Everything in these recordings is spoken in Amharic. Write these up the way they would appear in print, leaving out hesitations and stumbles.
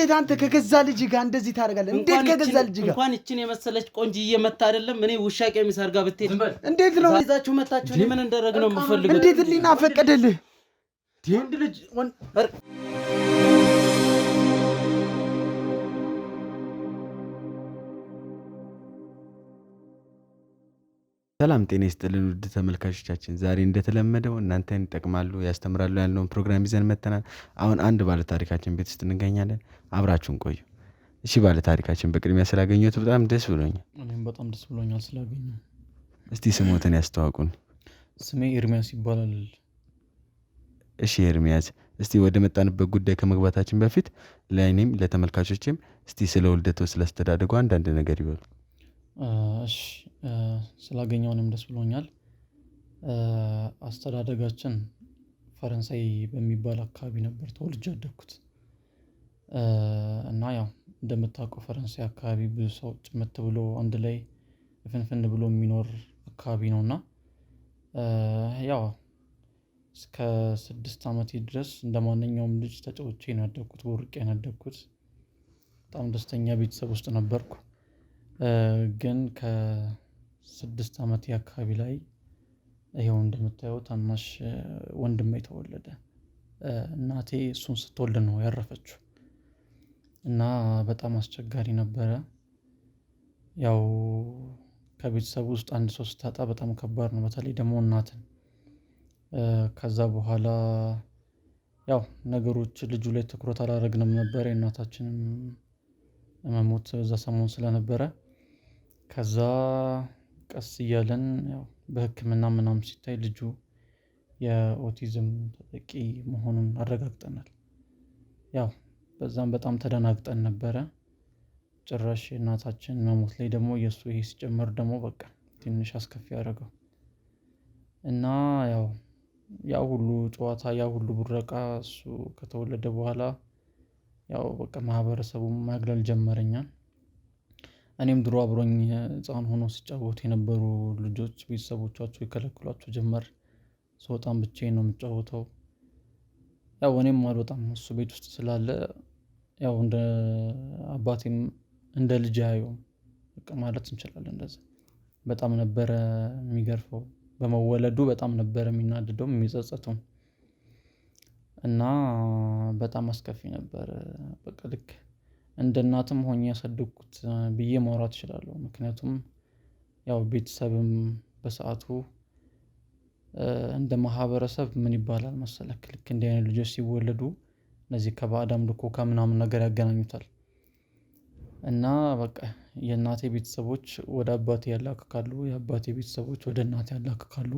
እንዴት አንተ ከገዛ ልጅ ጋር እንደዚህ ታደርጋለህ? እንዴት ከገዛ ልጅ ጋር እንኳን እቺን የመሰለች ቆንጂዬ መታ አይደለም እኔ ውሻ ቀሚስ አርጋ ብትሄድ እንዴት ነው ይዛችሁ መታችሁ? እኔ ምን እንደረግ ነው የምፈልገው? እንዴት ሊና ፈቀደልህ? ወንድ ልጅ ሰላም ጤና ይስጥልን ውድ ተመልካቾቻችን፣ ዛሬ እንደተለመደው እናንተን ይጠቅማሉ ያስተምራሉ ያልነውን ፕሮግራም ይዘን መጥተናል። አሁን አንድ ባለ ታሪካችን ቤት ውስጥ እንገኛለን። አብራችሁን ቆዩ። እሺ፣ ባለ ታሪካችን በቅድሚያ ስላገኘሁት በጣም ደስ ብሎኛል። እኔም በጣም ደስ ብሎኛል ስላገኘሁ። እስቲ ስሞትን ያስተዋውቁን። ስሜ ኤርሚያስ ይባላል። እሺ ኤርሚያስ፣ እስቲ ወደ መጣንበት ጉዳይ ከመግባታችን በፊት ለእኔም ለተመልካቾችም እስቲ ስለ ውልደቱ ስላስተዳደጉ አንዳንድ ነገር ይበሉ። እሺ፣ ስላገኘሁ እኔም ደስ ብሎኛል። አስተዳደጋችን ፈረንሳይ በሚባል አካባቢ ነበር ተወልጄ ያደግኩት እና ያው እንደምታውቀው ፈረንሳይ አካባቢ ብዙ ሰው ጭምት ብሎ አንድ ላይ ፍንፍን ብሎ የሚኖር አካባቢ ነውና ያው እስከ 6 ዓመቴ ድረስ እንደማንኛውም ልጅ ተጫውቼ ነው ያደግኩት፣ ቦርቄ ነው ያደግኩት። በጣም ደስተኛ ቤተሰብ ውስጥ ነበርኩ። ግን ከ6 ዓመቴ አካባቢ ላይ ይኸው እንደምታየው ታናሽ ወንድሜ ተወለደ። እናቴ እሱን ስትወልድ ነው ያረፈችው እና በጣም አስቸጋሪ ነበረ። ያው ከቤተሰብ ውስጥ አንድ ሰው ስታጣ በጣም ከባድ ነው፣ በተለይ ደግሞ እናትን። ከዛ በኋላ ያው ነገሮች ልጁ ላይ ትኩረት አላደረግንም ነበር። የእናታችንም መሞት በዛ ሰሞን ስለነበረ ከዛ ቀስ እያለን ያው በሕክምና ምናምን ሲታይ ልጁ የኦቲዝም ተጠቂ መሆኑን አረጋግጠናል። ያው በዛም በጣም ተደናግጠን ነበረ። ጭራሽ እናታችን መሞት ላይ ደግሞ የእሱ ይሄ ሲጨመር ደግሞ በቃ ትንሽ አስከፊ ያደረገው እና ያው ሁሉ ጨዋታ ያ ሁሉ ቡረቃ እሱ ከተወለደ በኋላ ያው በቃ ማህበረሰቡም ማግለል ጀመረኛል። እኔም ድሮ አብሮኝ ህፃን ሆኖ ሲጫወቱ የነበሩ ልጆች ቤተሰቦቻቸው ይከለክሏቸው ጀመር። ስወጣም ብቻዬን ነው የምጫወተው። ያው እኔም አልወጣም እሱ ቤት ውስጥ ስላለ ያው እንደ አባቴም እንደ ልጅ አየውም በቃ ማለት እንችላለን። እንደዛ በጣም ነበረ የሚገርፈው። በመወለዱ በጣም ነበረ የሚናደደው የሚጸጸተው እና በጣም አስከፊ ነበር። በቃ ልክ እንደ እናትም ሆኜ ያሳደግኩት ብዬ ማውራት እችላለሁ። ምክንያቱም ያው ቤተሰብም በሰዓቱ እንደ ማህበረሰብ ምን ይባላል መሰለክ፣ ልክ እንዲህ አይነት ልጆች ሲወለዱ እነዚህ ከባዕድ አምልኮ ከምናምን ነገር ያገናኙታል እና በቃ የእናቴ ቤተሰቦች ወደ አባቴ ያላክካሉ፣ የአባቴ ቤተሰቦች ወደ እናቴ ያላክካሉ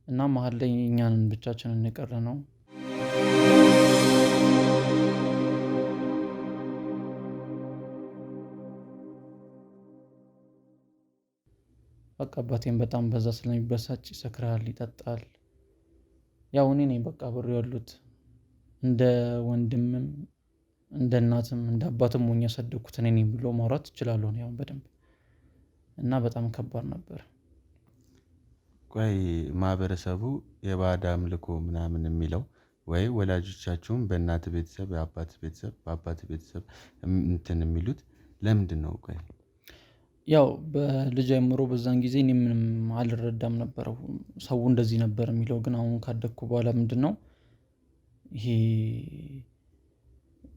እና መሀል ላይ እኛንን ብቻችንን የቀረነው። በቃ አባቴም በጣም በዛ ስለሚበሳጭ ይሰክራል፣ ይጠጣል። ያው እኔ ነኝ በቃ አብሬው ያሉት እንደ ወንድምም እንደ እናትም እንደ አባትም ሆኜ ያሳደግኩት እኔ ነኝ ብሎ ማውራት እችላለሁ ያው በደንብ እና በጣም ከባድ ነበር። ቆይ ማህበረሰቡ የባዕድ አምልኮ ምናምን የሚለው ወይ ወላጆቻችሁም በእናት ቤተሰብ የአባት ቤተሰብ በአባት ቤተሰብ እንትን የሚሉት ለምንድን ነው? ቆይ ያው በልጅ አእምሮ በዛን ጊዜ እኔ ምንም አልረዳም ነበር ሰው እንደዚህ ነበር የሚለው። ግን አሁን ካደግኩ በኋላ ምንድነው ይሄ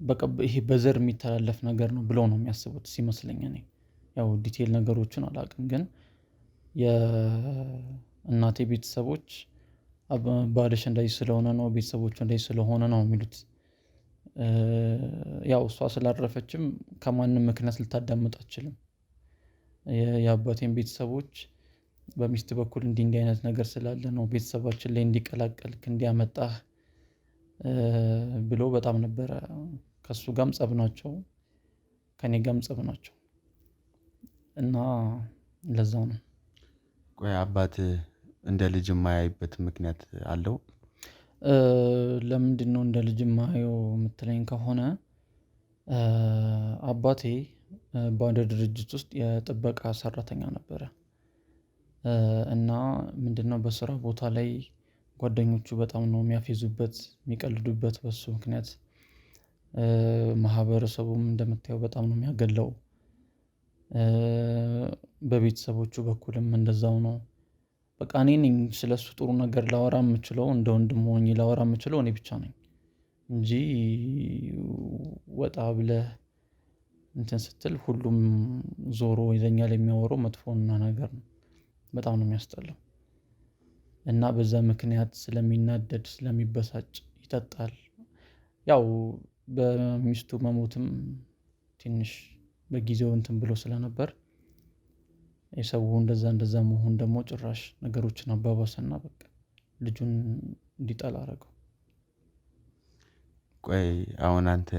በቃ ይሄ በዘር የሚተላለፍ ነገር ነው ብለው ነው የሚያስቡት ሲመስለኝ። እኔ ያው ዲቴል ነገሮችን አላውቅም፣ ግን የእናቴ ቤተሰቦች ባልሽ እንደዚህ ስለሆነ ነው፣ ቤተሰቦቹ እንደዚህ ስለሆነ ነው የሚሉት። ያው እሷ ስላረፈችም ከማንም ምክንያት ልታዳምጥ አትችልም። የአባቴን ቤተሰቦች በሚስት በኩል እንዲህ አይነት ነገር ስላለ ነው ቤተሰባችን ላይ እንዲቀላቀልክ እንዲያመጣህ ብሎ በጣም ነበረ። ከሱ ጋርም ጸብ ናቸው፣ ከኔ ጋርም ጸብ ናቸው እና ለዛ ነው። ቆይ አባት እንደ ልጅ የማያይበት ምክንያት አለው? ለምንድን ነው እንደ ልጅ የማየው የምትለኝ ከሆነ አባቴ በአንድ ድርጅት ውስጥ የጥበቃ ሰራተኛ ነበረ እና ምንድነው በስራ ቦታ ላይ ጓደኞቹ በጣም ነው የሚያፌዙበት፣ የሚቀልዱበት በሱ ምክንያት ማህበረሰቡም እንደምታየው በጣም ነው የሚያገለው። በቤተሰቦቹ በኩልም እንደዛው ነው። በቃ እኔ ነኝ ስለሱ ጥሩ ነገር ላወራ የምችለው፣ እንደ ወንድም ሆኜ ላወራ የምችለው እኔ ብቻ ነኝ እንጂ ወጣ ብለህ እንትን ስትል ሁሉም ዞሮ ይዘኛል የሚያወራው መጥፎና ነገር ነው። በጣም ነው የሚያስጠላው። እና በዛ ምክንያት ስለሚናደድ ስለሚበሳጭ ይጠጣል። ያው በሚስቱ መሞትም ትንሽ በጊዜው እንትን ብሎ ስለነበር የሰው እንደዛ መሆን ደግሞ ጭራሽ ነገሮችን አባባሰና በቃ ልጁን እንዲጠላ አደረገው። ቆይ አሁን አንተ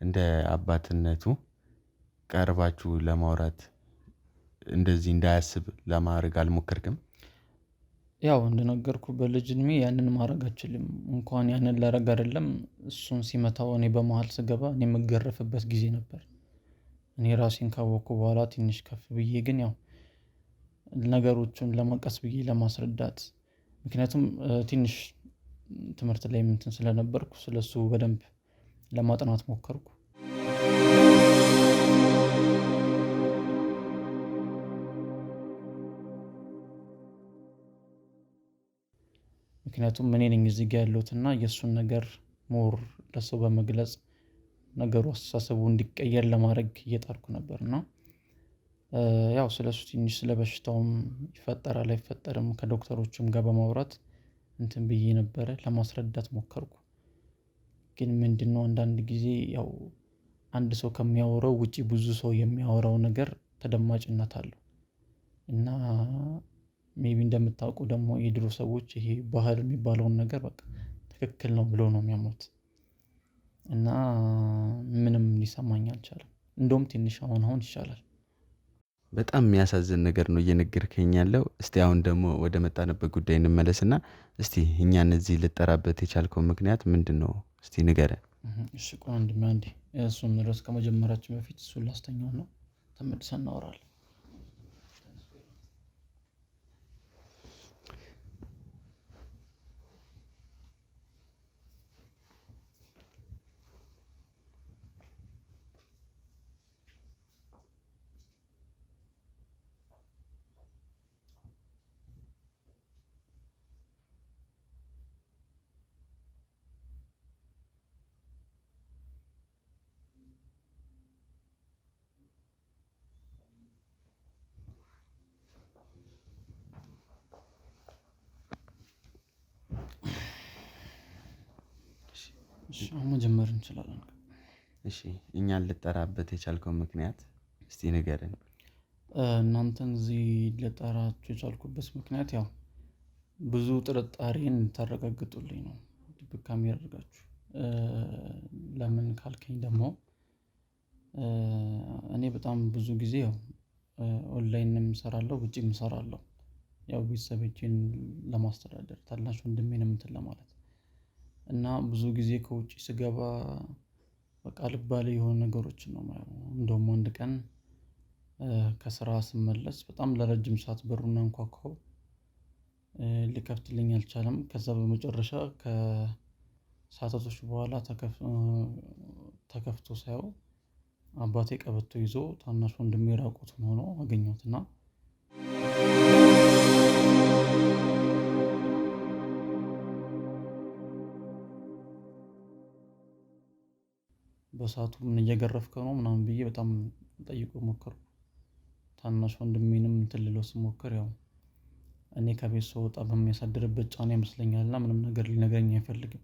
እንደ አባትነቱ ቀርባችሁ ለማውራት እንደዚህ እንዳያስብ ለማድረግ አልሞከርክም? ያው እንደነገርኩ በልጅ እድሜ ያንን ማድረግ አችልም። እንኳን ያንን ላረግ አይደለም እሱን ሲመታው እኔ በመሃል ስገባ እኔ የምገረፍበት ጊዜ ነበር። እኔ ራሴን ካወቅኩ በኋላ ትንሽ ከፍ ብዬ ግን ያው ነገሮችን ለመቀስ ብዬ ለማስረዳት፣ ምክንያቱም ትንሽ ትምህርት ላይ እንትን ስለነበርኩ ስለሱ በደንብ ለማጥናት ሞከርኩ። ምክንያቱም እኔ ነኝ እዚህ ጋር ያለሁትና የእሱን ነገር ሞር ለሰው በመግለጽ ነገሩ አስተሳሰቡ እንዲቀየር ለማድረግ እየጣርኩ ነበርና ያው ስለሱ ትንሽ ስለበሽታውም ይፈጠራል አይፈጠርም ከዶክተሮችም ጋር በማውራት እንትን ብዬ ነበረ ለማስረዳት ሞከርኩ። ግን ምንድነው አንዳንድ ጊዜ ያው አንድ ሰው ከሚያወራው ውጪ ብዙ ሰው የሚያወራው ነገር ተደማጭነት አለው። እና ሜቢ እንደምታውቁ ደግሞ የድሮ ሰዎች ይሄ ባህል የሚባለውን ነገር በቃ ትክክል ነው ብለው ነው የሚያምኑት። እና ምንም ሊሰማኝ አልቻለም። እንደውም ትንሽ አሁን ይሻላል። በጣም የሚያሳዝን ነገር ነው እየነገርከኝ ያለው። እስቲ አሁን ደግሞ ወደ መጣንበት ጉዳይ እንመለስና እስቲ እኛን እዚህ ልጠራበት የቻልከው ምክንያት ምንድነው? እስቲ ንገረን። እሺ ቆይ አንዴ እሱን ርዕስ ከመጀመራችን በፊት እሱን ላስተኛው ነው፣ ተመልሰን እናወራለን። እሺ አሁን መጀመር እንችላለን። እሺ እኛን ልጠራበት የቻልከው ምክንያት እስቲ ንገረን። እናንተን እዚህ ልጠራችሁ የቻልኩበት ምክንያት ያው ብዙ ጥርጣሬን ታረጋግጡልኝ ነው፣ ድብቅ ካሜራችሁ። ለምን ካልከኝ ደግሞ እኔ በጣም ብዙ ጊዜ ያው ኦንላይንም እሰራለሁ ውጪም እሰራለሁ። ያው ቤተሰቦቼን ለማስተዳደር ታናሽ ወንድሜንም እንትን ለማለት እና ብዙ ጊዜ ከውጪ ስገባ በቃ ልባሌ የሆኑ ነገሮችን ነው የማየው። እንደውም አንድ ቀን ከስራ ስመለስ በጣም ለረጅም ሰዓት በሩን አንኳኳው፣ ሊከፍትልኝ አልቻለም። ከዛ በመጨረሻ ከሰዓታቶች በኋላ ተከፍቶ ሳየው አባቴ ቀበቶ ይዞ ታናሽ ወንድሜ ራቁቱን ሆኖ አገኘሁትና በሰዓቱ ምን እየገረፍከው ነው ምናምን ብዬ በጣም ጠይቆ ሞከርኩ። ታናሽ ወንድሜንም እንትን ልለው ስሞክር ያው እኔ ከቤት ስወጣ በሚያሳድርበት ጫና ይመስለኛልና ምንም ነገር ሊነግረኝ አይፈልግም።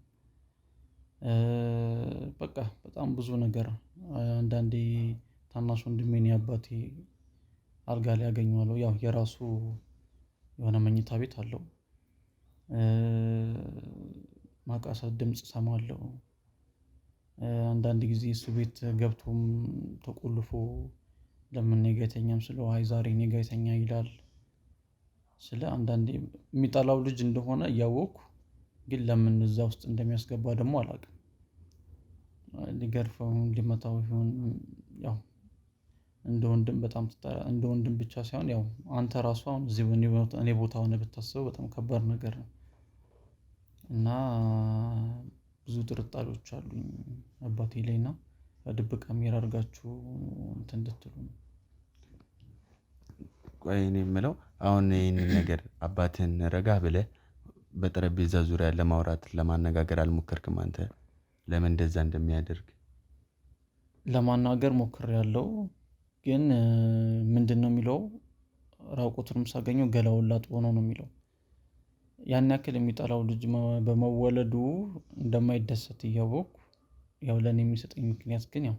በቃ በጣም ብዙ ነገር አንዳንዴ ታናሽ ወንድሜን የአባቴ አልጋ ላይ አገኘዋለሁ። ያው የራሱ የሆነ መኝታ ቤት አለው። ማቃሳት ድምጽ እሰማለሁ። አንዳንድ ጊዜ እሱ ቤት ገብቶም ተቆልፎ ለምን እኔ ጋ አይተኛም ስለው አይ ዛሬ እኔ ጋ ይተኛ ይላል። ስለ አንዳንዴ የሚጠላው ልጅ እንደሆነ እያወቅኩ ግን ለምን እዛ ውስጥ እንደሚያስገባ ደግሞ አላውቅም። ሊገርፈው ሊመታው ይሁን ያው እንደ ወንድም በጣም እንደ ወንድም ብቻ ሳይሆን ያው አንተ ራሱ አሁን እዚህ እኔ ቦታ ሆነህ ብታስበው በጣም ከባድ ነገር ነው። እና ብዙ ጥርጣሬዎች አሉኝ አባቴ ላይና ድብቅ ካሜራ አድርጋችሁ እንትን እንድትሉ ነው። ቆይ እኔ የምለው አሁን ይህንን ነገር አባትህን ረጋ ብለህ በጠረጴዛ ዙሪያ ለማውራት ለማነጋገር አልሞከርክም? አንተ ለምን እንደዛ እንደሚያደርግ ለማናገር ሞክሬያለሁ። ግን ምንድነው የሚለው ራቁቱንም ሳገኘው ገላውን ላጥቦ ነው የሚለው። ያን ያክል የሚጠላው ልጅ በመወለዱ እንደማይደሰት እያወቅኩ ያው ለኔ የሚሰጠኝ ምክንያት ግን ያው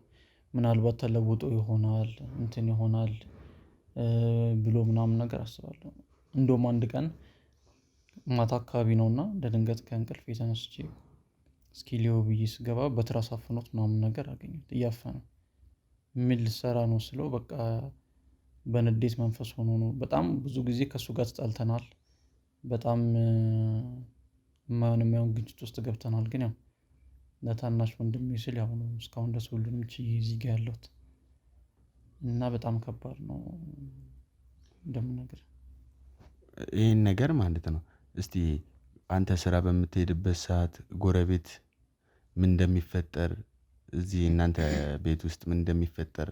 ምናልባት ተለውጦ ይሆናል እንትን ይሆናል ብሎ ምናምን ነገር አስባለሁ። እንደውም አንድ ቀን ማታ አካባቢ ነውና ለድንገት ከእንቅልፌ ተነስቼ እስኪ ሊየው ብዬ ስገባ በትራስ አፍኖት ምናምን ነገር አገኘሁት እያፈነ። ምን ልትሰራ ነው ስለው በቃ በንዴት መንፈስ ሆኖ ነው። በጣም ብዙ ጊዜ ከእሱ ጋር ተጣልተናል። በጣም የማይሆን ግጭት ውስጥ ገብተናል። ግን ያው ለታናሽ ወንድሜ ስል ያው ነው እስካሁን ድረስ ሁሉንም ችዬ እዚህ ጋር ያለሁት እና በጣም ከባድ ነው እንደምነግርህ። ይህን ነገር ማለት ነው። እስቲ አንተ ስራ በምትሄድበት ሰዓት ጎረቤት ምን እንደሚፈጠር እዚህ እናንተ ቤት ውስጥ ምን እንደሚፈጠር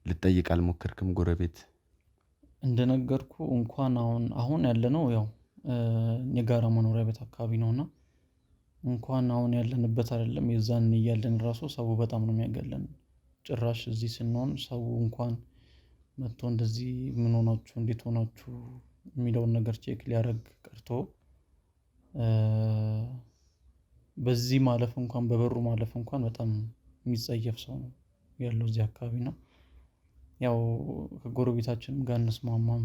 ልጠይቅ አልሞከርክም? ጎረቤት እንደነገርኩ እንኳን አሁን ያለነው ያው የጋራ መኖሪያ ቤት አካባቢ ነውና እንኳን አሁን ያለንበት አይደለም የዛን እያለን ራሱ ሰው በጣም ነው የሚያገለን። ጭራሽ እዚህ ስንሆን ሰው እንኳን መጥቶ እንደዚህ ምን ሆናችሁ እንዴት ሆናችሁ የሚለውን ነገር ቼክ ሊያደርግ ቀርቶ በዚህ ማለፍ እንኳን በበሩ ማለፍ እንኳን በጣም የሚጸየፍ ሰው ነው ያለው እዚህ አካባቢ ነው። ያው ከጎረቤታችንም ጋር እንስማማም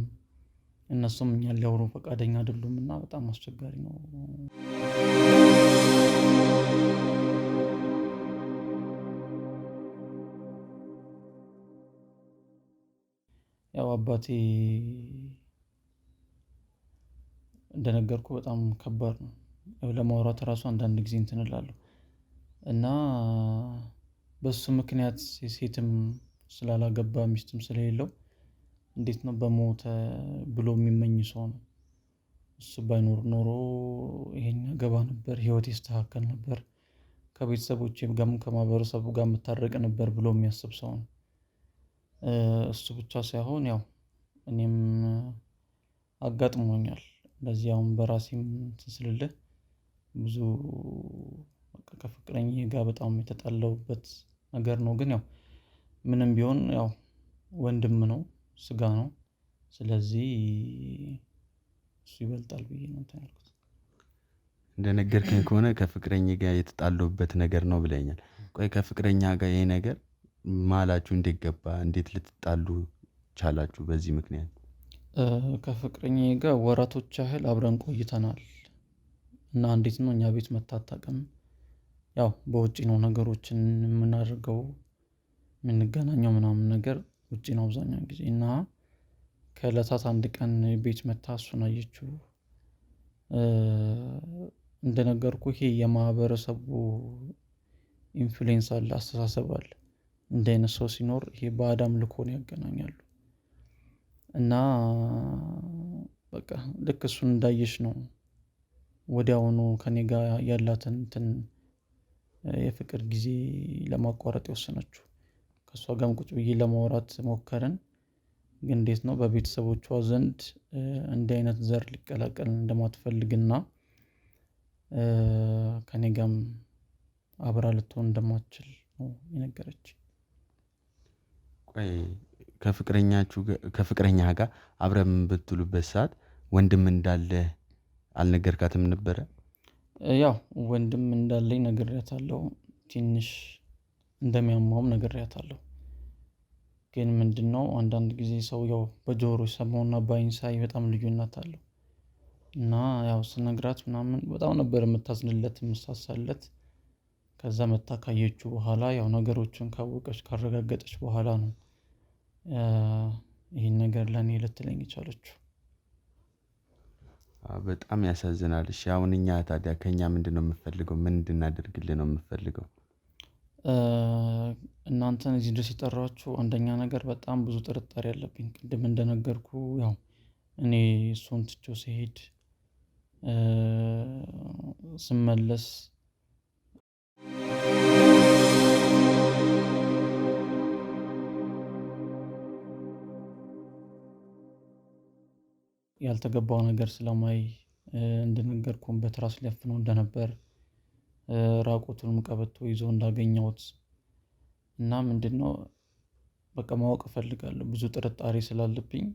እነሱም እኛን ሊያወሩ ፈቃደኛ አይደሉም እና በጣም አስቸጋሪ ነው። ያው አባቴ እንደነገርኩ በጣም ከባድ ነው። ለማውራት ራሱ አንዳንድ ጊዜ እንትን እላለሁ እና በሱ ምክንያት ሴትም ስላላገባ ሚስትም ስለሌለው እንዴት ነው በሞተ ብሎ የሚመኝ ሰው ነው። እሱ ባይኖር ኖሮ ይሄን ያገባ ነበር፣ ህይወት ይስተካከል ነበር፣ ከቤተሰቦቼም ጋርም ከማህበረሰቡ ጋር የምታረቅ ነበር ብሎ የሚያስብ ሰው ነው። እሱ ብቻ ሳይሆን ያው እኔም አጋጥሞኛል እንደዚህ አሁን በራሴም ስልልህ ብዙ ከፍቅረኛዬ ጋር በጣም የተጣላሁበት ነገር ነው። ግን ያው ምንም ቢሆን ያው ወንድም ነው፣ ስጋ ነው። ስለዚህ እሱ ይበልጣል ብዬ ነው እንትን ያልኩት። እንደነገርከኝ ከሆነ ከፍቅረኛዬ ጋር የተጣላሁበት ነገር ነው ብለኛል። ቆይ ከፍቅረኛ ጋር ይሄ ነገር መሀላችሁ እንዴት ገባ? እንዴት ልትጣሉ ቻላችሁ በዚህ ምክንያት? ከፍቅረኛዬ ጋር ወራቶች ያህል አብረን ቆይተናል እና እንዴት ነው እኛ ቤት መታ አታውቅም። ያው በውጪ ነው ነገሮችን የምናደርገው የምንገናኘው ምናምን ነገር ውጪ ነው አብዛኛውን ጊዜ እና ከዕለታት አንድ ቀን ቤት መታ እሱን አየችው። እንደነገርኩህ ይሄ የማህበረሰቡ ኢንፍሉዌንስ አለ፣ አስተሳሰብ አለ። እንደ አይነት ሰው ሲኖር ይሄ ባዕድ አምልኮን ያገናኛሉ እና በቃ ልክ እሱን እንዳየሽ ነው ወዲያውኑ ከኔ ጋር ያላትን እንትን የፍቅር ጊዜ ለማቋረጥ የወሰነችው። ከእሷ ጋርም ቁጭ ብዬ ለማውራት ሞከርን። ግን እንዴት ነው በቤተሰቦቿ ዘንድ እንዲህ አይነት ዘር ሊቀላቀል እንደማትፈልግና ከኔ ጋርም አብራ ልትሆን እንደማትችል ነው የነገረችኝ። ቆይ ከፍቅረኛ ጋር አብረን ብትሉበት ሰዓት ወንድም እንዳለ አልነገርካትም ነበረ? ያው ወንድም እንዳለኝ ነግሬያታለሁ። ትንሽ እንደሚያማውም ነግሬያታለሁ። ግን ምንድነው አንዳንድ ጊዜ ሰው ያው በጆሮ ሰማውና በአይን ሳይ በጣም ልዩነት አለው እና ያው ስነግራት ምናምን በጣም ነበር የምታዝንለት የምሳሳለት። ከዛ መታ ካየችው በኋላ ያው ነገሮችን ካወቀች ካረጋገጠች በኋላ ነው ይሄን ነገር ለኔ ልትለኝ የቻለችው። በጣም ያሳዝናል። እሺ አሁን እኛ ታዲያ ከኛ ምንድነው የምፈልገው? ምን እንድናደርግልህ ነው የምፈልገው? እናንተን እዚህ ድረስ የጠራችሁ አንደኛ ነገር በጣም ብዙ ጥርጣሬ አለብኝ። ቅድም እንደነገርኩ ያው እኔ እሱን ትቼው ስሄድ ስመለስ ያልተገባው ነገር ስለማይ እንደነገርኩም በትራስ ሊያፍነው እንደነበር ራቁቱንም ቀበቶ ይዞ እንዳገኘሁት እና ምንድነው በቃ ማወቅ እፈልጋለሁ። ብዙ ጥርጣሬ ስላለብኝ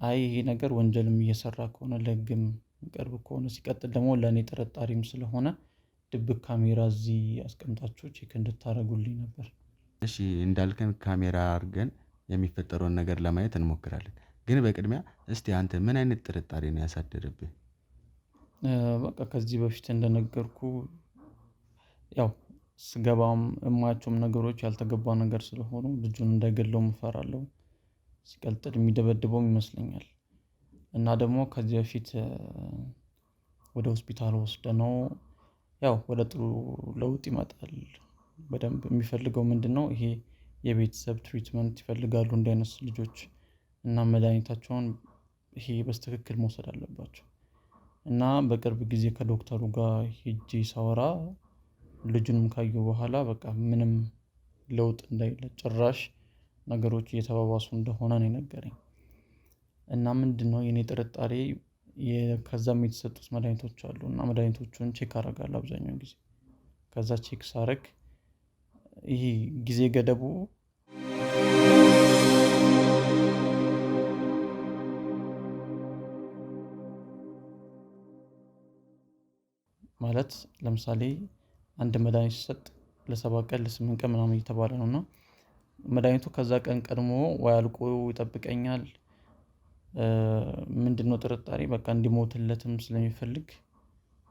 አይ ይሄ ነገር ወንጀልም እየሰራ ከሆነ ለህግም ቅርብ ከሆነ ሲቀጥል ደግሞ ለእኔ ጥርጣሬም ስለሆነ ድብቅ ካሜራ እዚህ አስቀምጣችሁ ቼክ እንድታደርጉልኝ ነበር። እሺ እንዳልከን ካሜራ አድርገን የሚፈጠረውን ነገር ለማየት እንሞክራለን። ግን በቅድሚያ እስቲ አንተ ምን አይነት ጥርጣሬ ነው ያሳደረብህ? በቃ ከዚህ በፊት እንደነገርኩ ያው ስገባም እማያቸውም ነገሮች ያልተገባ ነገር ስለሆኑ ልጁን እንዳይገለውም እፈራለሁ። ሲቀጥል የሚደበድበውም ይመስለኛል። እና ደግሞ ከዚህ በፊት ወደ ሆስፒታል ወስደነው ያው ወደ ጥሩ ለውጥ ይመጣል። በደንብ የሚፈልገው ምንድነው ይሄ የቤተሰብ ትሪትመንት ይፈልጋሉ እንዲህ አይነት ልጆች እና መድኃኒታቸውን ይሄ በስትክክል መውሰድ አለባቸው። እና በቅርብ ጊዜ ከዶክተሩ ጋር ሄጄ ሳወራ ልጁንም ካየሁ በኋላ በቃ ምንም ለውጥ እንዳይለ ጭራሽ ነገሮች እየተባባሱ እንደሆነ ነው የነገረኝ። እና ምንድነው የኔ ጥርጣሬ ከዛም የተሰጡት መድኃኒቶች አሉ እና መድኃኒቶቹን ቼክ አደርጋለሁ አብዛኛውን ጊዜ። ከዛ ቼክ ሳደርግ ይሄ ጊዜ ገደቡ ማለት ለምሳሌ አንድ መድኃኒት ሲሰጥ ለ7 ቀን ለ8 ቀን ምናምን እየተባለ ነውና መድኃኒቱ ከዛ ቀን ቀድሞ ወይ አልቆ ይጠብቀኛል። ምንድነው ጥርጣሬ በቃ እንዲሞትለትም ስለሚፈልግ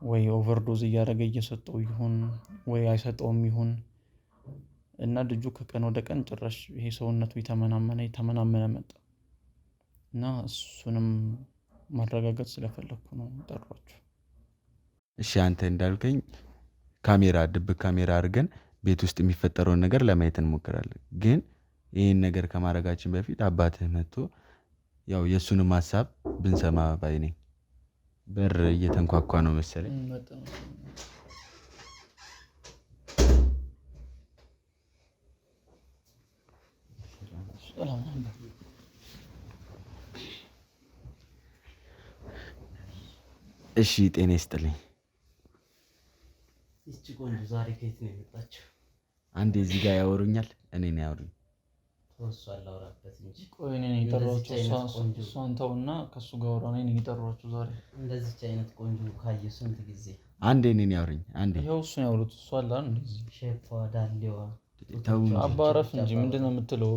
ወይ ኦቨርዶዝ እያደረገ እየሰጠው ይሁን ወይ አይሰጠውም ይሁን እና ልጁ ከቀን ወደ ቀን ጭራሽ ይሄ ሰውነቱ የተመናመነ መጣ እና እሱንም ማረጋገጥ ስለፈለኩ ነው ጠሯችሁ። እሺ አንተ እንዳልከኝ ድብቅ ካሜራ አድርገን ቤት ውስጥ የሚፈጠረውን ነገር ለማየት እንሞክራለን። ግን ይህን ነገር ከማድረጋችን በፊት አባትህ መጥቶ ያው የእሱንም ሀሳብ ብንሰማ ባይ ነኝ። በር እየተንኳኳ ነው መሰለኝ። እሺ ጤና ይስጥልኝ። ይቺ ቆንጆ ዛሬ ከየት ነው የመጣችው? አንዴ እዚህ ጋር ያወሩኛል፣ እኔ ነው ያወሩኝ። ተወሷ አላወራበት እንጂ ቆይ እኔ ነኝ የጠራኋቸው። እሷን ተውና ከሱ ጋር አውራ። እኔ ነኝ የጠራኋቸው ዛሬ። እንደዚች አይነት ቆንጆ ካየሁ ስንት ጊዜ። አንዴ እኔ ነው ያወሩኝ። አንዴ ይኸው እሱን ያወሩት። እሷ አለ እንደዚህ ሼፓ ዳሌዋ አባረፍ እንጂ ምንድነው የምትለው?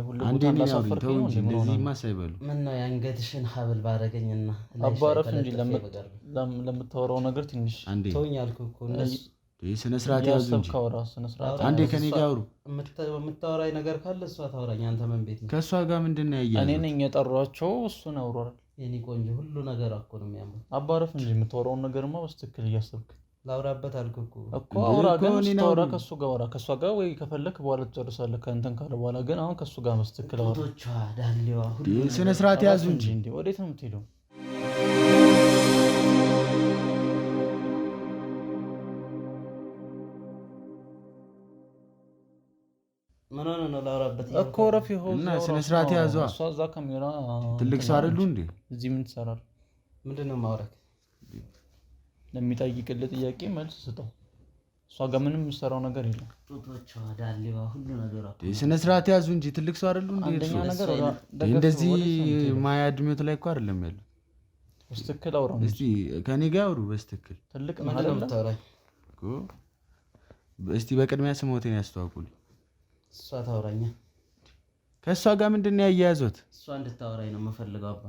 ሁሉ አንዴ ቦታ እኔ ያወሩኝ። እንዳሳፈርከኝ ተው ነው እንጂ እንዴ? እንደዚህ ማሳይበሉ። ምን ነው የአንገትሽን ሀብል ባረገኝና አባረፍ እንጂ ለምታወራው ነገር ትንሽ አንዴ ተውኝ አልኩህ እኮ። እነሱ ስነ ስርዓት ያዙ እንጂ ስነ ስርዓት አንዴ ከኔ ጋር አውሩ። የምታወራኝ ነገር ካለ እሷ ታወራኝ። አንተ ምን ቤት ነው? ከእሷ ጋር ምንድን ነው ያያዙት? እኔ ነኝ የጠሯቸው። እሱን አውሯል። የኔ ቆንጆ ሁሉ ነገር እኮ ነው የሚያምረው። አባረፍ እንጂ የምታወራውን ነገርማ በስትክክል እያሰብክ ላውራበት አልኩህ እኮ አውራ። ግን ስታወራ ከሱ ጋር አውራ። ከሷ ጋር ወይ ከፈለክ በኋላ ትጨርሳለህ ከእንትን ካለ በኋላ። ግን አሁን ከሱ ጋር በስትክክል አውራ። ቶቶቿ ዳሌዋ ሁሉ ስነ ስርዓት ያዙ እንጂ። እንዴ ወዴት ነው የምትሄደው? ምን ሆነ ነው ላውራበት እኮ ረፊ ሆነ እና ስነ ስርዓት ያዙ። እሷ እዛ ካሜራ ትልቅ ሰው አይደሉ እንዴ? እዚህ ምን ትሰራለህ? ምንድነው ማውራት? ለሚጠይቅልህ ጥያቄ መልስ ስጠው። እሷ ጋር ምንም የምትሰራው ነገር የለም። ጡቶቿ ዳሌዋ ሁሉ ነገር ስነ ስርዓት ያዙ እንጂ። ትልቅ ሰው አይደሉ እንዴ? አንደኛ ነገር እንደዚህ ማያ እድሜዎት ላይ እኮ አይደለም ያለው። በስትክክል አውራ። እስቲ ከኔ ጋር አውሩ በስትክክል። ትልቅ ነው አይደል እኮ። እስቲ በቅድሚያ ስሞቴን ያስተዋውቁልኝ። እሷ ታወራኛ። ከእሷ ጋር ምንድን ነው ያያያዙት? እሷ እንድታወራኝ ነው የምፈልገው አባ።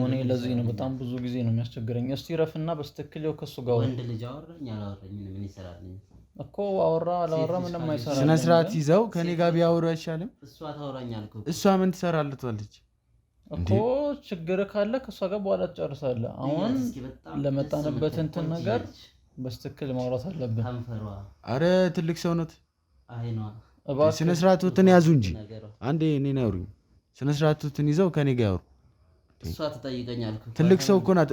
እኔ ለዚህ ነው በጣም ብዙ ጊዜ ነው የሚያስቸግረኝ። እስቲ ረፍና በስትክክል ይኸው ከሱ ጋር ወንድ ልጅ አወራኝ አላወራኝ ምን ይሰራልኝ እኮ? አወራ አላወራ ምንም አይሰራም። ስነ ስርዓት ይዘው ከኔ ጋር ቢያወሩ አይሻልም? እሷ ታወራኝ አልኩህ። እሷ ምን ትሰራለታለች እኮ? ችግር ካለ ከሷ ጋር በኋላ ትጨርሳለህ። አሁን ለመጣንበት እንትን ነገር በስትክክል ማውራት አለብን። ከንፈሯ አረ ትልቅ ሰው ነው። አይኗ ስነ ስርዓቱን ያዙ እንጂ። አንዴ እኔን አውሩኝ። ስነ ስርዓቱን ይዘው ከኔ ጋር ያወሩ። እሷ ትጠይቀኛለህ። ትልቅ ሰው እኮ ናት።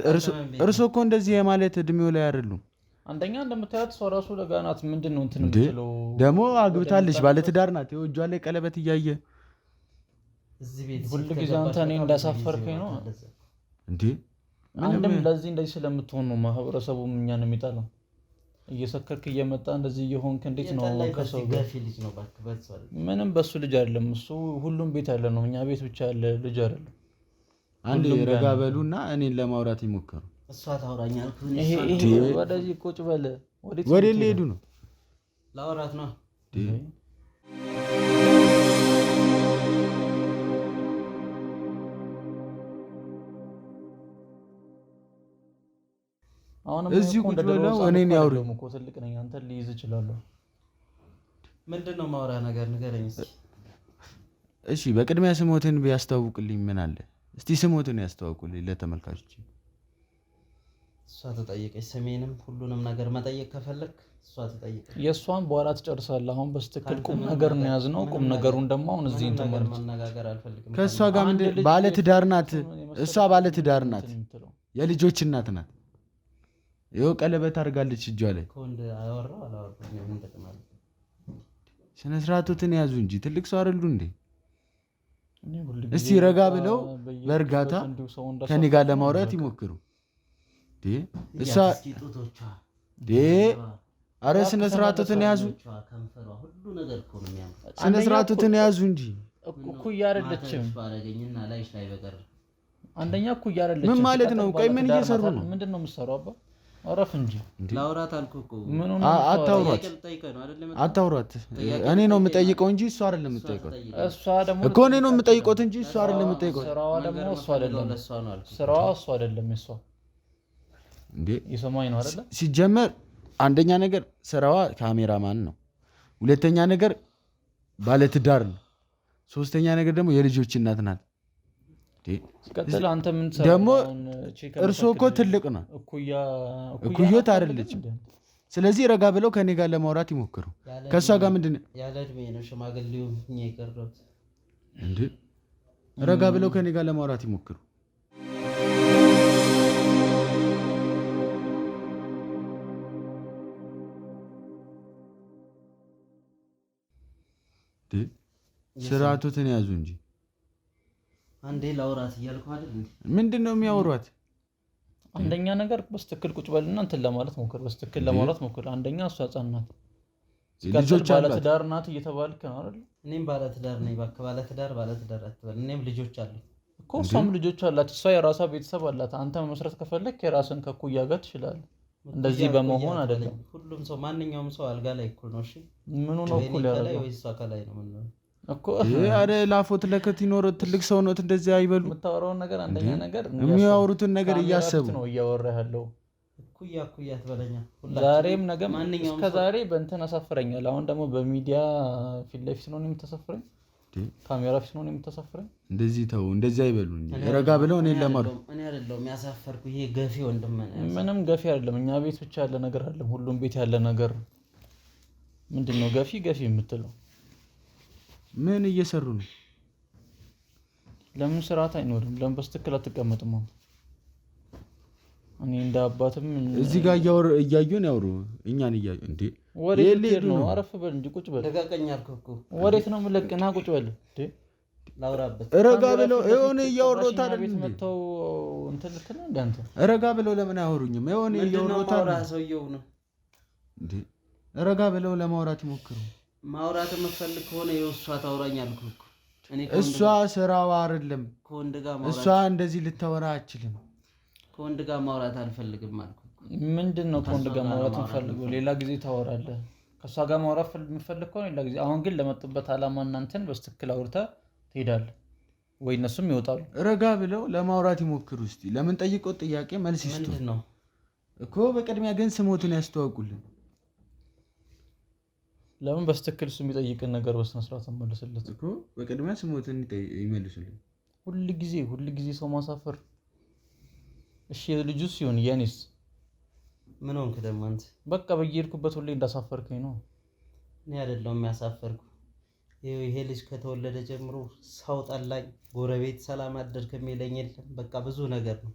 እርሶ እኮ እንደዚህ የማለት እድሜው ላይ አይደሉም። አንደኛ እንደምታያት ሰው ራሱ ለጋናት ምንድነው እንትን የምትለው ደግሞ አግብታለች ባለትዳር ናት የወጇ ላይ ቀለበት እያየ እዚህ ቤት ሁሉ ጊዜ አንተ እኔ እንዳሳፈርከኝ ነው እንዴ አንድም ለዚህ እንደዚህ ስለምትሆን ነው ማህበረሰቡም እኛን የሚጠላው እየሰከርክ እየመጣ እንደዚህ እየሆንክ እንዴት ነው ከሰው ገፊ ልጅ ነው ባክበት ምንም በሱ ልጅ አይደለም እሱ ሁሉም ቤት ያለ ነው እኛ ቤት ብቻ ያለ ልጅ አይደለም አንዴ ረጋ በሉና እኔን ለማውራት ይሞክሩ እሷ ታውራኛል ይሄ ወደዚህ ቁጭ በለ ወደ ሊሄዱ ነው ላውራት ነው እዚህ ቁጭ ብለው እኔን ያውሩ እኮ ትልቅ ነኝ አንተ ልይዝ እችላለሁ ምንድነው ማውራ ነገር ንገረኝ እሺ በቅድሚያ ስሞትን ቢያስተዋውቅልኝ ምን አለ እስቲ ስሞትን ያስተዋውቁልኝ ለተመልካቾች እሷ ተጠይቀኝ ሰሜንም ሁሉንም ነገር መጠየቅ ከፈለክ እሷ ተጠይቀኝ የሷን በኋላ ትጨርሳለህ አሁን በስተክል ቁም ነገር ነው ያዝነው ቁም ነገሩን ደግሞ አሁን እዚህ እንትን መነጋገር አልፈልግም ከሷ ጋር ባለ ትዳር ናት እሷ ባለ ትዳር ናት የልጆች እናት ናት ይኸው ቀለበት አድርጋለች እጇ ላይ ኮንድ አወራው አላወራው ምን ተቀማለ ስነ ስርዓቱን ያዙ እንጂ ትልቅ ሰው አይደሉ እንዴ እስቲ ረጋ ብለው በእርጋታ ከኔ ጋር ለማውራት ይሞክሩ እሷ አረ ስነ ስርዓቱን ያዙ ስነ ስርዓቱን ያዙ እንጂ እኩያ አይደለችም ባረገኝና ላይሽ ላይ በቀር አንደኛ እኩያ አይደለችም ምን ማለት ነው ቆይ ምን እየሰሩ ነው ምንድነው የምትሰራው አባ አረፍ እንጂ ላውራት አልኩህ ምን ነው አታውራት እኔ ነው የምጠይቀው እንጂ እሷ አይደለም የምጠይቀው እሷ ደግሞ እኮ እኔ ነው የምጠይቀው እንጂ እሷ አይደለም የምጠይቀው ስራዋ ደግሞ እሷ አይደለም ስራዋ እሷ አይደለም እሷ እንዴ ይሰማኝ ነው አይደለ ሲጀመር አንደኛ ነገር ስራዋ ካሜራማን ነው ሁለተኛ ነገር ባለትዳር ነው ሶስተኛ ነገር ደግሞ የልጆች እናት ናት ሲቀጥል አንተ ምን ሰራው ደግሞ እርሶ እኮ ትልቅ ነው እኩዮት አይደለችም ስለዚህ ረጋ ብለው ከኔ ጋር ለማውራት ይሞክሩ ከሷ ጋር ምንድነው ያለ እድሜ ነው ሽማግሌው እየቀረበት እንዴ ረጋ ብለው ከኔ ጋር ለማውራት ይሞክሩ ስርዓቱን ያዙ እንጂ አንዴ ላውራት እያልኩ አይደል ምንድነው የሚያወሯት አንደኛ ነገር በስተክል ቁጭ በልና እንትን ለማለት ሞክር በስተክል ለማውራት ሞክር አንደኛ እሷ ጻናት ልጆች ባለትዳር ናት እየተባልክ ነው አይደል እኔም ባለትዳር ነኝ ባለትዳር አትበል እኔም ልጆች አሉ እኮ እሷም ልጆች አላት እሷ የራሷ ቤተሰብ አላት አንተ መመስረት ከፈለክ የራስን ከኩያ ጋር ትችላለህ እንደዚህ በመሆን አይደለም ሁሉም ሰው ማንኛውም ሰው አልጋ ላይ እኩል ነው እሺ ምን ነው እኩል ያለው ወይስ እሷ ከላይ ነው ምን ነው እኮ አረ ላፎት ለከት ይኖር ትልቅ ሰው ነው እንደዚህ አይበሉ የምታወራው ነገር አንደኛ ነገር የሚያወሩትን ነገር እያሰቡ ነው እያወራህ ያለው እኩያ ትበለኛ ዛሬም ነገ እስከ ዛሬ በእንትን አሳፍረኛል አሁን ደግሞ በሚዲያ ፊት ለፊት ነው የምትሰፍረኝ ካሜራ ፊት ነው የምትሰፍረኝ እንደዚህ ተው እንደዚህ አይበሉ ረጋ ብለው እኔን ለማሩ እኔ አይደለም የሚያሳፈርኩ ይሄ ገፊ ወንድም ነው ምንም ገፊ አይደለም እኛ ቤት ብቻ ያለ ነገር አለ ሁሉም ቤት ያለ ነገር ምንድነው ገፊ የምትለው ምን እየሰሩ ነው ለምን ስርዓት አይኖርም ለምን በስተክል አትቀመጥም እኔ እንደ አባትም እዚህ ጋር እያዩን ያወሩ እኛን እያዩ እንዴ ወዴት ነው አረፍ በል እንጂ ቁጭ በል ደጋቀኛ አልኩ ወዴት ነው የምለቅና ቁጭ በል እንዴ ላውራበት ረጋ ብለው የሆነ እያወሩት አይደል ቤት መተው እንትን ልትል እንደ አንተ ረጋ ብለው ለምን አያወሩኝም የሆነ እያወሩት አይደል ሰውየው ነው እንዴ ረጋ ብለው ለማውራት ይሞክሩ ማውራት የምፈልግ ከሆነ የእሷ ታውራኝ አልኩህ እኔ እሷ ስራዋ አይደለም ከወንድ ጋር ማውራት እሷ እንደዚህ ልታወራ አትችልም ከወንድ ጋር ማውራት አልፈልግም አልኩህ ምንድነው ከወንድ ጋር ማውራት የምፈልገው ሌላ ጊዜ ታወራለህ ከሷ ጋር ማውራት የምፈልግ ከሆነ ሌላ ጊዜ አሁን ግን ለመጡበት አላማ እናንተን በስትክክል አውርተህ ትሄዳለህ ወይ እነሱም ይወጣሉ ረጋ ብለው ለማውራት ይሞክሩ እስቲ ለምን ጠይቀው ጥያቄ መልስ ይስጡ ምንድነው እኮ በቅድሚያ ግን ስሞቱን ያስተዋውቁልን ለምን በስትክክል እሱ የሚጠይቅን ነገር በስነ ስርዓት መልስለት እኮ በቅድሚያ ስሞቱን ይመልሱልን ሁሉ ጊዜ ሰው ማሳፈር እሺ ልጁስ ሲሆን የኔስ ምን ሆንክ ደግሞ አንተ በቃ በየሄድኩበት ሁሌ እንዳሳፈርከኝ ነው እኔ አይደለም የሚያሳፈርኩ ይሄ ልጅ ከተወለደ ጀምሮ ሰው ጠላኝ ጎረቤት ሰላም አደርክ የሚለኝ የለም በቃ ብዙ ነገር ነው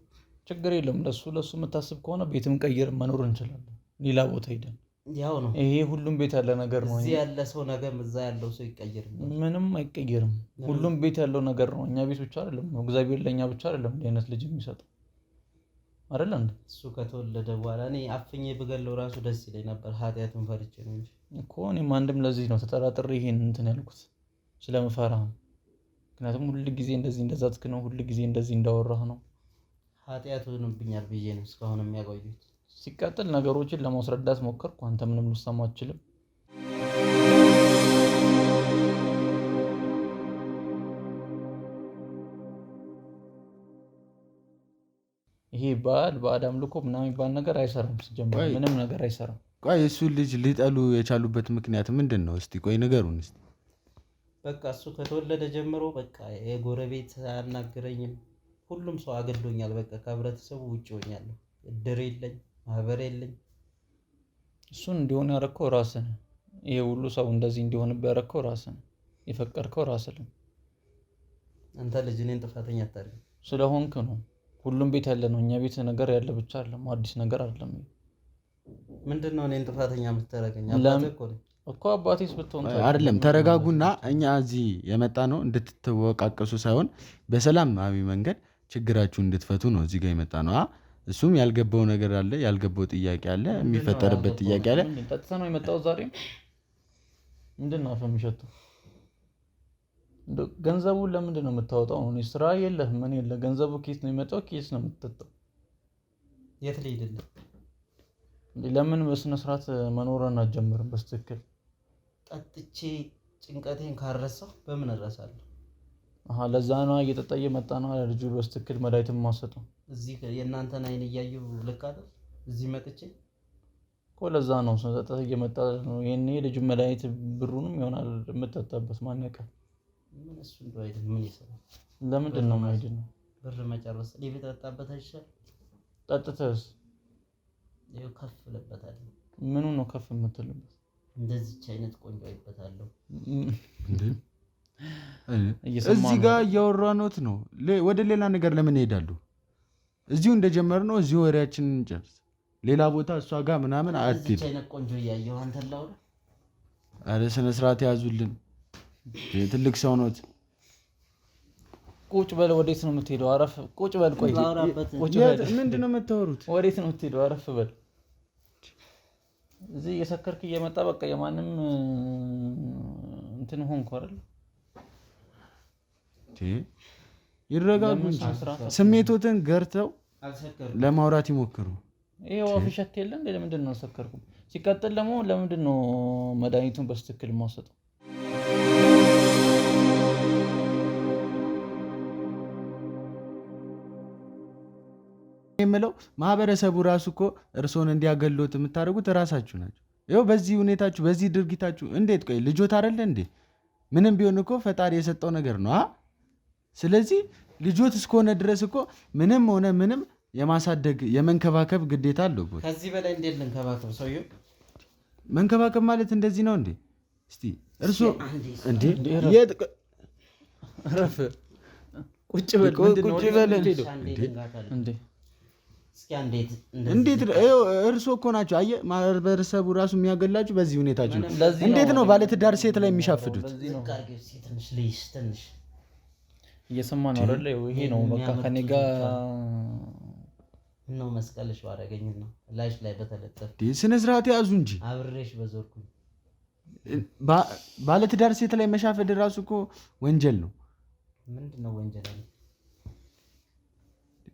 ችግር የለም ለሱ የምታስብ ከሆነ ቤትም ቀይር መኖር እንችላለን ሌላ ቦታ ሄደን ያው ነው። ይሄ ሁሉም ቤት ያለ ነገር ነው። እዚህ ያለ ሰው ነገም እዛ ያለው ሰው ይቀየርም። ምንም አይቀየርም። ሁሉም ቤት ያለው ነገር ነው። እኛ ቤት ብቻ አይደለም ነው። እግዚአብሔር ለኛ ብቻ አይደለም እንዲህ አይነት ልጅ የሚሰጠው አይደል እንዴ? እሱ ከተወለደ በኋላ እኔ አፍኜ ብገለው ራሱ ደስ ይለኝ ነበር። ኃጢያቱን ፈርቼ ነው እንጂ እኮ እኔም አንድም ለዚህ ነው ተጠራጥሬ ይሄን እንትን ያልኩት ስለምፈራ ነው። ምክንያቱም ሁሉ ጊዜ እንደዚህ እንደዛትክ ነው፣ ሁሉ ጊዜ እንደዚህ እንዳወራህ ነው። ኃጢያቱንብኛል ብዬ ነው እስካሁን የሚያቆዩት። ሲቀጥል ነገሮችን ለማስረዳት ሞከርኩ። አንተ ምንም ልትሰማ አትችልም። ይሄ ባዕድ አምልኮ ምናምን የሚባል ነገር አይሰራም። ሲጀምር ምንም ነገር አይሰራም። ቆይ እሱ ልጅ ሊጠሉ የቻሉበት ምክንያት ምንድን ነው? እስቲ ቆይ ንገሩን እስቲ። በቃ እሱ ከተወለደ ጀምሮ በቃ የጎረቤት አያናግረኝም። ሁሉም ሰው አገዶኛል። በቃ ከህብረተሰቡ ውጭ ሆኛለሁ። እድር የለኝ፣ ማህበር የለኝ። እሱን እንዲሆን ያደረከው ራስህ ነህ። ይሄ ሁሉ ሰው እንደዚህ እንዲሆንብህ ያደረከው ራስህ ነህ። የፈቀድከው ራስህ ነህ። አንተ ልጅ እኔን ጥፋተኛ አታድርግ ስለሆንክ ነው። ሁሉም ቤት ያለ ነው። እኛ ቤት ነገር ያለ ብቻ አይደለም፣ አዲስ ነገር አይደለም። ምንድነው እኔን ጥፋተኛ የምታደርገኝ? አባቴ እኮ ነኝ እኮ። አባቴስ ብትሆን አይደለም። ተረጋጉና እኛ እዚህ የመጣ ነው እንድትወቃቀሱ ሳይሆን በሰላማዊ መንገድ ችግራችሁ እንድትፈቱ ነው እዚህ ጋር የመጣ ነው። እሱም ያልገባው ነገር አለ፣ ያልገባው ጥያቄ አለ፣ የሚፈጠርበት ጥያቄ አለ። ጠጥተህ ነው የመጣው ዛሬ? ምንድን ነው አፍ የሚሸተው? ገንዘቡን ለምንድን ነው የምታወጣው? ስራ የለህ ምን የለ፣ ገንዘቡ ኬስ ነው የመጣው፣ ኬስ ነው የምትጠጣው። የት ልሄድልህ? ለምን በስነ ስርዓት መኖርን አትጀምርም? በስትክክል ጠጥቼ ጭንቀቴን ካረሳሁ በምን እረሳለሁ? ለዛ ነው እየጠጣ እየመጣ ነው ልጁ በስትክክል መድኃኒትም ማሰጠው። እዚህ የእናንተን አይን እያየሁ ልክ አይደል? እዚህ መጥቼ እኮ ለዛ ነው ጠጥተህ እየመጣ ነው። ይሄኔ ልጁ መድኃኒት ብሩንም ይሆናል የምትጠጣበት። ማን ያውቃል? ምን እሱ እንደው አይደል ምን ይሰራል? ለምንድን ነው የማይድን ነው? ብር መጨረስ እኔ ብጠጣበት አይሻል? ጠጥተህስ ይኸው ከፍ እልበታለሁ። ምኑ ነው ከፍ የምትልበት? እንደዚች አይነት ቆንጆ አይበታለሁ። እዚህ ጋር እያወራኖት ነው። ወደ ሌላ ነገር ለምን ይሄዳሉ? እዚሁ እንደጀመርነው እዚሁ ወሬያችንን እንጨርስ። ሌላ ቦታ እሷ ጋር ምናምን አትሄድ። እንደዚች አይነት ቆንጆ እያየሁ አንተን ላውራ? ኧረ ስነ ስርዓት ያዙልን። ትልቅ ሰው ኖት። ቁጭ በል። ወዴት ነው የምትሄደው? አረፍ ቁጭ በል። ቆይ ምንድን ነው የምታወሩት? ወዴት ነው የምትሄደው? አረፍ በል። እዚህ እየሰከርክ እየመጣ በቃ የማንም እንትን ሆንኩ አይደል? ይረጋጉ እንጂ ስሜቶትን ገርተው ለማውራት ይሞክሩ። ይሄ ወፍሸት የለ እንዴ? ለምንድን ነው አልሰከርኩም? ሲቀጥል ደግሞ ለምንድን ነው መድኃኒቱን በስትክክል ማሰጠው? የምለው ማህበረሰቡ ራሱ እኮ እርሶን እንዲያገሉት የምታደርጉት እራሳችሁ ናቸው። ይኸው በዚህ ሁኔታችሁ በዚህ ድርጊታችሁ እንዴት ቆይ ልጆት አይደለ እንዴ? ምንም ቢሆን እኮ ፈጣሪ የሰጠው ነገር ነው። ስለዚህ ልጆት እስከሆነ ድረስ እኮ ምንም ሆነ ምንም የማሳደግ የመንከባከብ ግዴታ አለው። ከዚህ በላይ እንዴት ልንከባከብ? ሰውዬው መንከባከብ ማለት እንደዚህ ነው እንዴ? እስቲ እርሶ እንዴ ረፍ ቁጭ በል። ቁጭ በል እንዴ እንዴት እርሶ እኮ ናቸው። አየህ ማህበረሰቡ ራሱ የሚያገላችሁ በዚህ ሁኔታችሁ ነው። እንዴት ነው ባለትዳር ሴት ላይ የሚሻፍዱት? እየሰማ ነው አይደል? ይሄ ነው በቃ ከኔ ጋር ነው መስቀልሽ ባረገኝ ነው ላይሽ ላይ በተለጠፈ ስነ ስርዓት ያዙ እንጂ አብሬሽ በዞርኩኝ። ባለትዳር ሴት ላይ መሻፈድ ራሱ እኮ ወንጀል ነው። ምንድነው ወንጀል?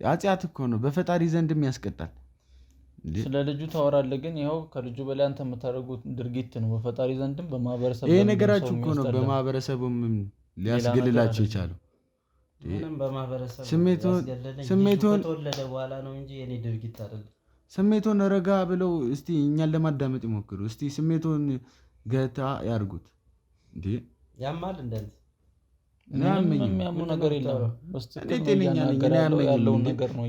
ኃጢአት እኮ ነው፣ በፈጣሪ ዘንድም ያስቀጣል። ስለ ልጁ ታወራለህ፣ ግን ይኸው ከልጁ በላይ አንተ የምታደርጉት ድርጊት ነው በፈጣሪ ዘንድም በማህበረሰቡ። ይሄ ነገራችሁ እኮ ነው በማህበረሰቡም ሊያስገልላችሁ የቻለው። ምንም በማህበረሰቡ ስሜቱን ተወለደ በኋላ ነው እንጂ የኔ ድርጊት አይደለም። ስሜቱን ረጋ ብለው እስቲ እኛን ለማዳመጥ ይሞክሩ። እስቲ ስሜቱን ገታ ያርጉት። እንዴ ያማል እንደዚህ የሚያሙ ነገር የለም።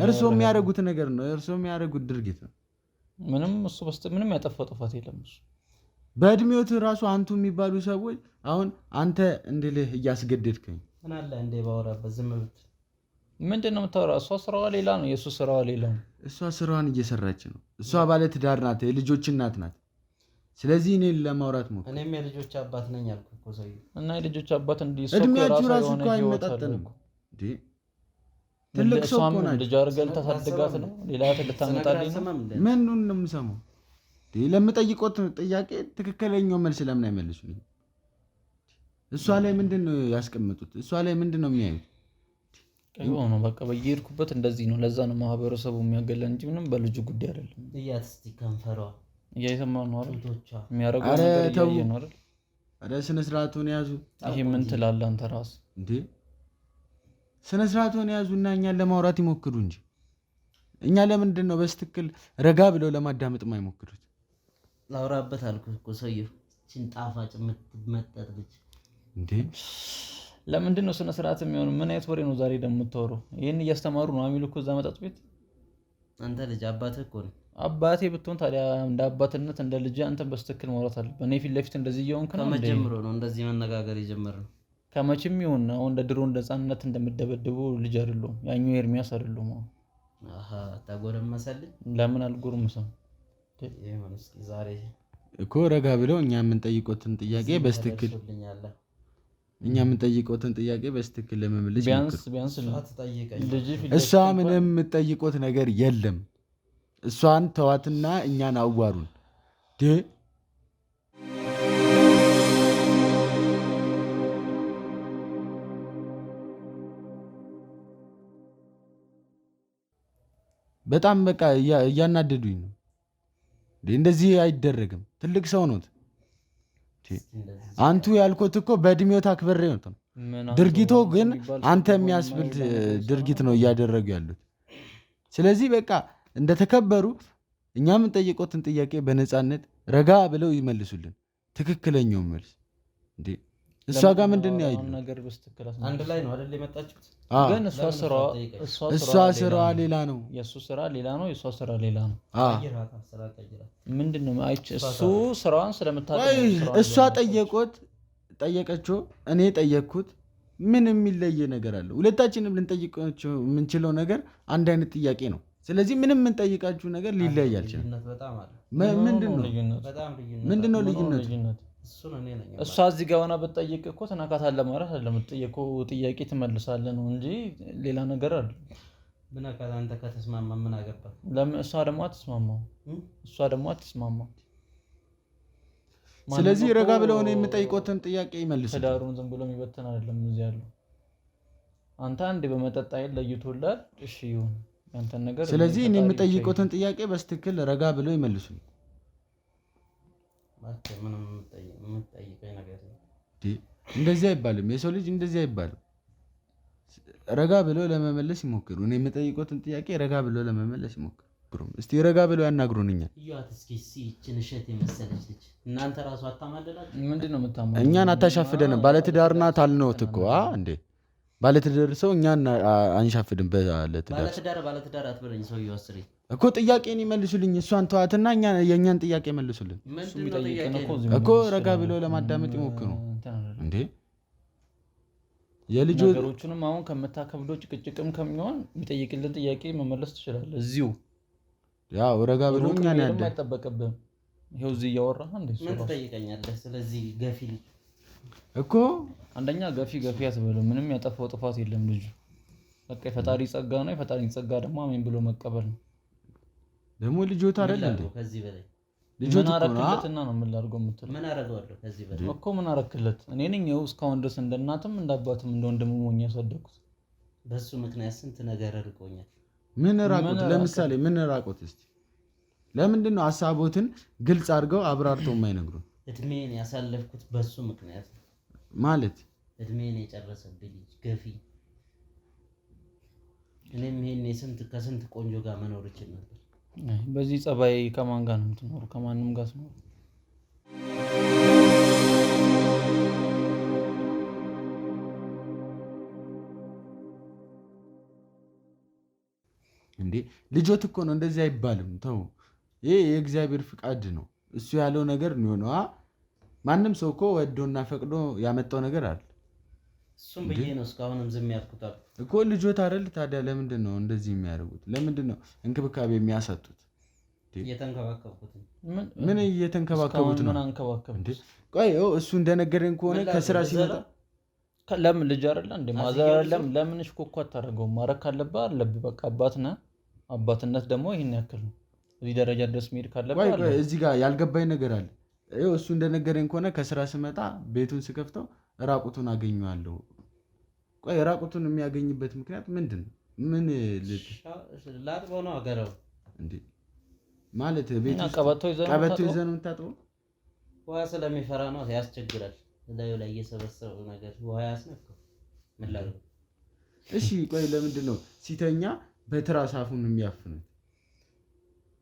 እርሶ የሚያደርጉት ነገር ነው። እርሶ የሚያደርጉት ድርጊት ነው። ምንም ያጠፋው ጥፋት የለም። እሱ በእድሜዎት ራሱ አንቱ የሚባሉ ሰዎች አሁን አንተ እንድልህ እያስገደድከኝ ምን አለ እንዴ ባወራበት ዝም ብት ምንድነው የምታወራው? እሷ ስራዋ ሌላ ነው፣ የእሱ ስራዋ ሌላ ነው። እሷ ስራዋን እየሰራች ነው። እሷ ባለ ትዳር ናት፣ የልጆች እናት ናት። ስለዚህ እኔን ለማውራት ሞክር። እኔም የልጆች አባት ነኝ አልኩ እኮ ሰውዬው። እና የልጆች አባት እንዲህ እድሜያችሁ ራሱ እኮ አይመጣጠንም እንዴ? ትልቅ ሰው እኮ ናቸው። ልጅ አድርገን ታሳድጋት ነው ሌላ ልታመጣልኝ ነው? ምኑን ነው የምሰማው? ለምጠይቆት ጥያቄ ትክክለኛው መልስ ለምን አይመልሱልኝ? እሷ ላይ ምንድን ነው ያስቀምጡት? እሷ ላይ ምንድን ነው የሚያዩት? ነው በቃ በየሄድኩበት እንደዚህ ነው። ለዛ ነው ማህበረሰቡ የሚያገለን እንጂ ምንም በልጁ ጉዳይ አይደለም። እያት እስቲ ከንፈሯ እያየሰማን ነው አይደል? የሚያደርገው ነገር እያየን ነው አይደል? ኧረ ስነ ስርዓቱን ያዙ። ይሄ ምን ትላለህ አንተ ራስህ እንዴ? ስነ ስርዓቱን ያዙና እኛን ለማውራት ይሞክሩ እንጂ እኛ ለምንድን ነው በስትክክል ረጋ ብለው ለማዳመጥ የማይሞክሩት? ላውራበት አልኩህ እኮ ሰውዬው። ጣፋጭ የምትመጠጥ ልጅ እንዴ! ለምንድን ነው ስነ ስርዓት የሚሆነው? ምን አይነት ወሬ ነው ዛሬ ደግሞ የምታወራው? ይሄን እያስተማሩ ነው አሚሉ እኮ እዛ መጠጥ ቤት። አንተ ልጅ አባትህ እኮ ነው። አባቴ ብትሆን ታዲያ እንደ አባትነት እንደ ልጅ አንተ በስትክክል ማውራት አለብህ። እኔ ፊት ለፊት እንደዚህ እየሆንክ ነው። ከመጀመሩ ነው እንደዚህ መነጋገር የጀመርነው። ከመቼም ይሁን አሁን እንደ ድሮ እንደ ህፃንነት እንደምደበድቡ ልጅ አይደለሁም። ያኛው ኤርሚያስ አይደለሁም። አሃ ተጎረመሰልኝ። ለምን አልጎረምሰም? ይሄን እስኪ ዛሬ እኮ ረጋ ብለው እኛ የምንጠይቆትን ጥያቄ በስትክክል ለመመለስ ቢያንስ እሷ ምንም የምትጠይቆት ነገር የለም። እሷን ተዋትና እኛን አዋሩን። በጣም በቃ እያናደዱኝ ነው። እንደዚህ አይደረግም። ትልቅ ሰው ነው። አንቱ ያልኩት እኮ በእድሜው ታክብሬ ነው። ድርጊቶ ግን አንተ የሚያስብል ድርጊት ነው እያደረጉ ያሉት። ስለዚህ በቃ እንደተከበሩ እኛ የምንጠይቆትን ጥያቄ በነፃነት ረጋ ብለው ይመልሱልን። ትክክለኛው መልስ እንዴ እሷ ጋር ምንድን ነው ያዩ? አንድ ላይ ነው አይደል የመጣችሁት? ግን እሷ ስራዋ ሌላ ነው፣ የእሱ ስራ ሌላ ነው፣ የእሷ ስራ ሌላ ነው። ምንድን ነው እሱ ስራዋን ስለምታውቅ እሷ ጠየቀችው፣ እኔ ጠየቅኩት። ምን የሚለየ ነገር አለ? ሁለታችንም ልንጠይቃቸው የምንችለው ነገር አንድ አይነት ጥያቄ ነው። ስለዚህ ምንም የምንጠይቃችሁ ነገር ሊለያይ አልችልም። ምንድን ነው ልዩነቱ? እሷ እዚህ ጋር ሆና ብትጠይቅ እኮ ትነካታለህ ማለት አይደለም። የምትጠይቀው ጥያቄ ትመልሳለህ ነው እንጂ ሌላ ነገር አለ። ብነካት አንተ ከተስማማ ምን አገባ? ለምን እሷ ደግሞ አትስማማም? ስለዚህ ረጋ ብለው ነው የምጠይቆትን ጥያቄ ይመልሱ። ትዳሩን ዝም ብሎ የሚበትን አይደለም እዚህ ያለው። አንተ አንዴ በመጠጥ አይደል ለይቶላል። እሺ ይሁን ያንተን ነገር። ስለዚህ እኔ የምጠይቆትን ጥያቄ በስትክክል ረጋ ብለው ይመልሱ። እንደዚህ አይባልም። የሰው ልጅ እንደዚህ አይባልም። ረጋ ብለው ለመመለስ ይሞክሩ። እኔ የምጠይቆትን ጥያቄ ረጋ ብለው ለመመለስ ይሞክሩ። እስቲ ረጋ ብለው ያናግሩንኛል። እኛን አታሻፍደንም። ባለትዳር ናት አልነውት እኮ እንዴ ባለትዳር ሰው እኛን አንሻፍድም። ባለትዳር አትበለኝ ሰውዬው አስሬ እኮ ጥያቄን ይመልሱልኝ። እሷን ተዋትና የእኛን ጥያቄ መልሱልን እኮ። ረጋ ብለው ለማዳመጥ ይሞክሩ እንዴ ነገሮቹንም አሁን ከምታከብደው ጭቅጭቅም ከሚሆን የሚጠይቅልን ጥያቄ መመለስ ትችላለህ እዚሁ። ያው ረጋ ብለው እኛን ያለ አይጠበቅብህም። ይኸው እዚህ እያወራህ እንዴ ምን ትጠይቀኛለህ? ስለዚህ ገፊ እኮ አንደኛ ገፊ አትበለው። ምንም ያጠፋው ጥፋት የለም ልጁ። በቃ የፈጣሪ ጸጋ ነው። የፈጣሪ ጸጋ ደግሞ አሜን ብሎ መቀበል ነው። ደግሞ ልጆት አይደል እንዴ? ከዚህ በላይ ምን አረክለትና ነው የምላርገው የምትለው? ምን አረጋለሁ ከዚህ በላይ እኮ ምን አረክለት? እኔ ነኝ ይኸው እስካሁን ድረስ እንደ እናትም እንደ አባትም እንደ ወንድምም ሆኜ ያሳደኩት። በሱ ምክንያት ስንት ነገር ርቆኛል። ምን ራቁት? ለምሳሌ ምን ራቁት? እስቲ ለምንድን ነው ሀሳቦትን ግልጽ አድርገው አብራርተው የማይነግሩን? እድሜን ያሳለፍኩት በሱ ምክንያት ማለት እድሜን የጨረሰብኝ ልጅ ገፊ። እኔም ይሄኔ ከስንት ቆንጆ ጋር መኖር ይችል ነበር። በዚህ ጸባይ ከማን ጋር ነው የምትኖሩ? ከማንም ጋር ነው እንዴ? ልጆት እኮ ነው። እንደዚህ አይባልም። ተው፣ ይሄ የእግዚአብሔር ፍቃድ ነው። እሱ ያለው ነገር ነው። ማንም ሰው እኮ ወዶና ፈቅዶ ያመጣው ነገር አለ። እሱም ብዬ ነው እስካሁንም ዝም ያልኩት እኮ ልጆት አይደል ታዲያ ለምንድን ነው እንደዚህ የሚያደርጉት ለምንድን ነው እንክብካቤ የሚያሳጡት እየተንከባከብኩት ምን እየተንከባከቡት ነው ምን አንከባከቡት ቆይ እሱ እንደነገረኝ ከሆነ ከስራ ሲመጣ ለምን ልጅ አይደለ እንደ ማዘር አይደለም ለምን እሽኮኮ አታረገው ማረክ አለበት አለብህ በቃ አባትነት ደግሞ ይሄን ያክል ነው እዚህ ደረጃ ድረስ መሄድ ካለበት ቆይ እዚህ ጋር ያልገባኝ ነገር አለ እሱ እንደነገረኝ ከሆነ ከስራ ስመጣ ቤቱን ስከፍተው ራቁቱን አገኘዋለሁ ቆይ ራቁቱን የሚያገኝበት ምክንያት ምንድነው ምን ላጥበው ነው አገረው እንዴ ማለት ቤቱ ቀበቶ ይዘን እንታጥበው ውሃ ስለሚፈራ ነው ያስቸግራል ላይ ላይ እየሰበሰበው ነገር ውሃ ያስነካው ምን ላድርግ እሺ ቆይ ለምንድን ነው ሲተኛ በትራስ አፉን የሚያፍነው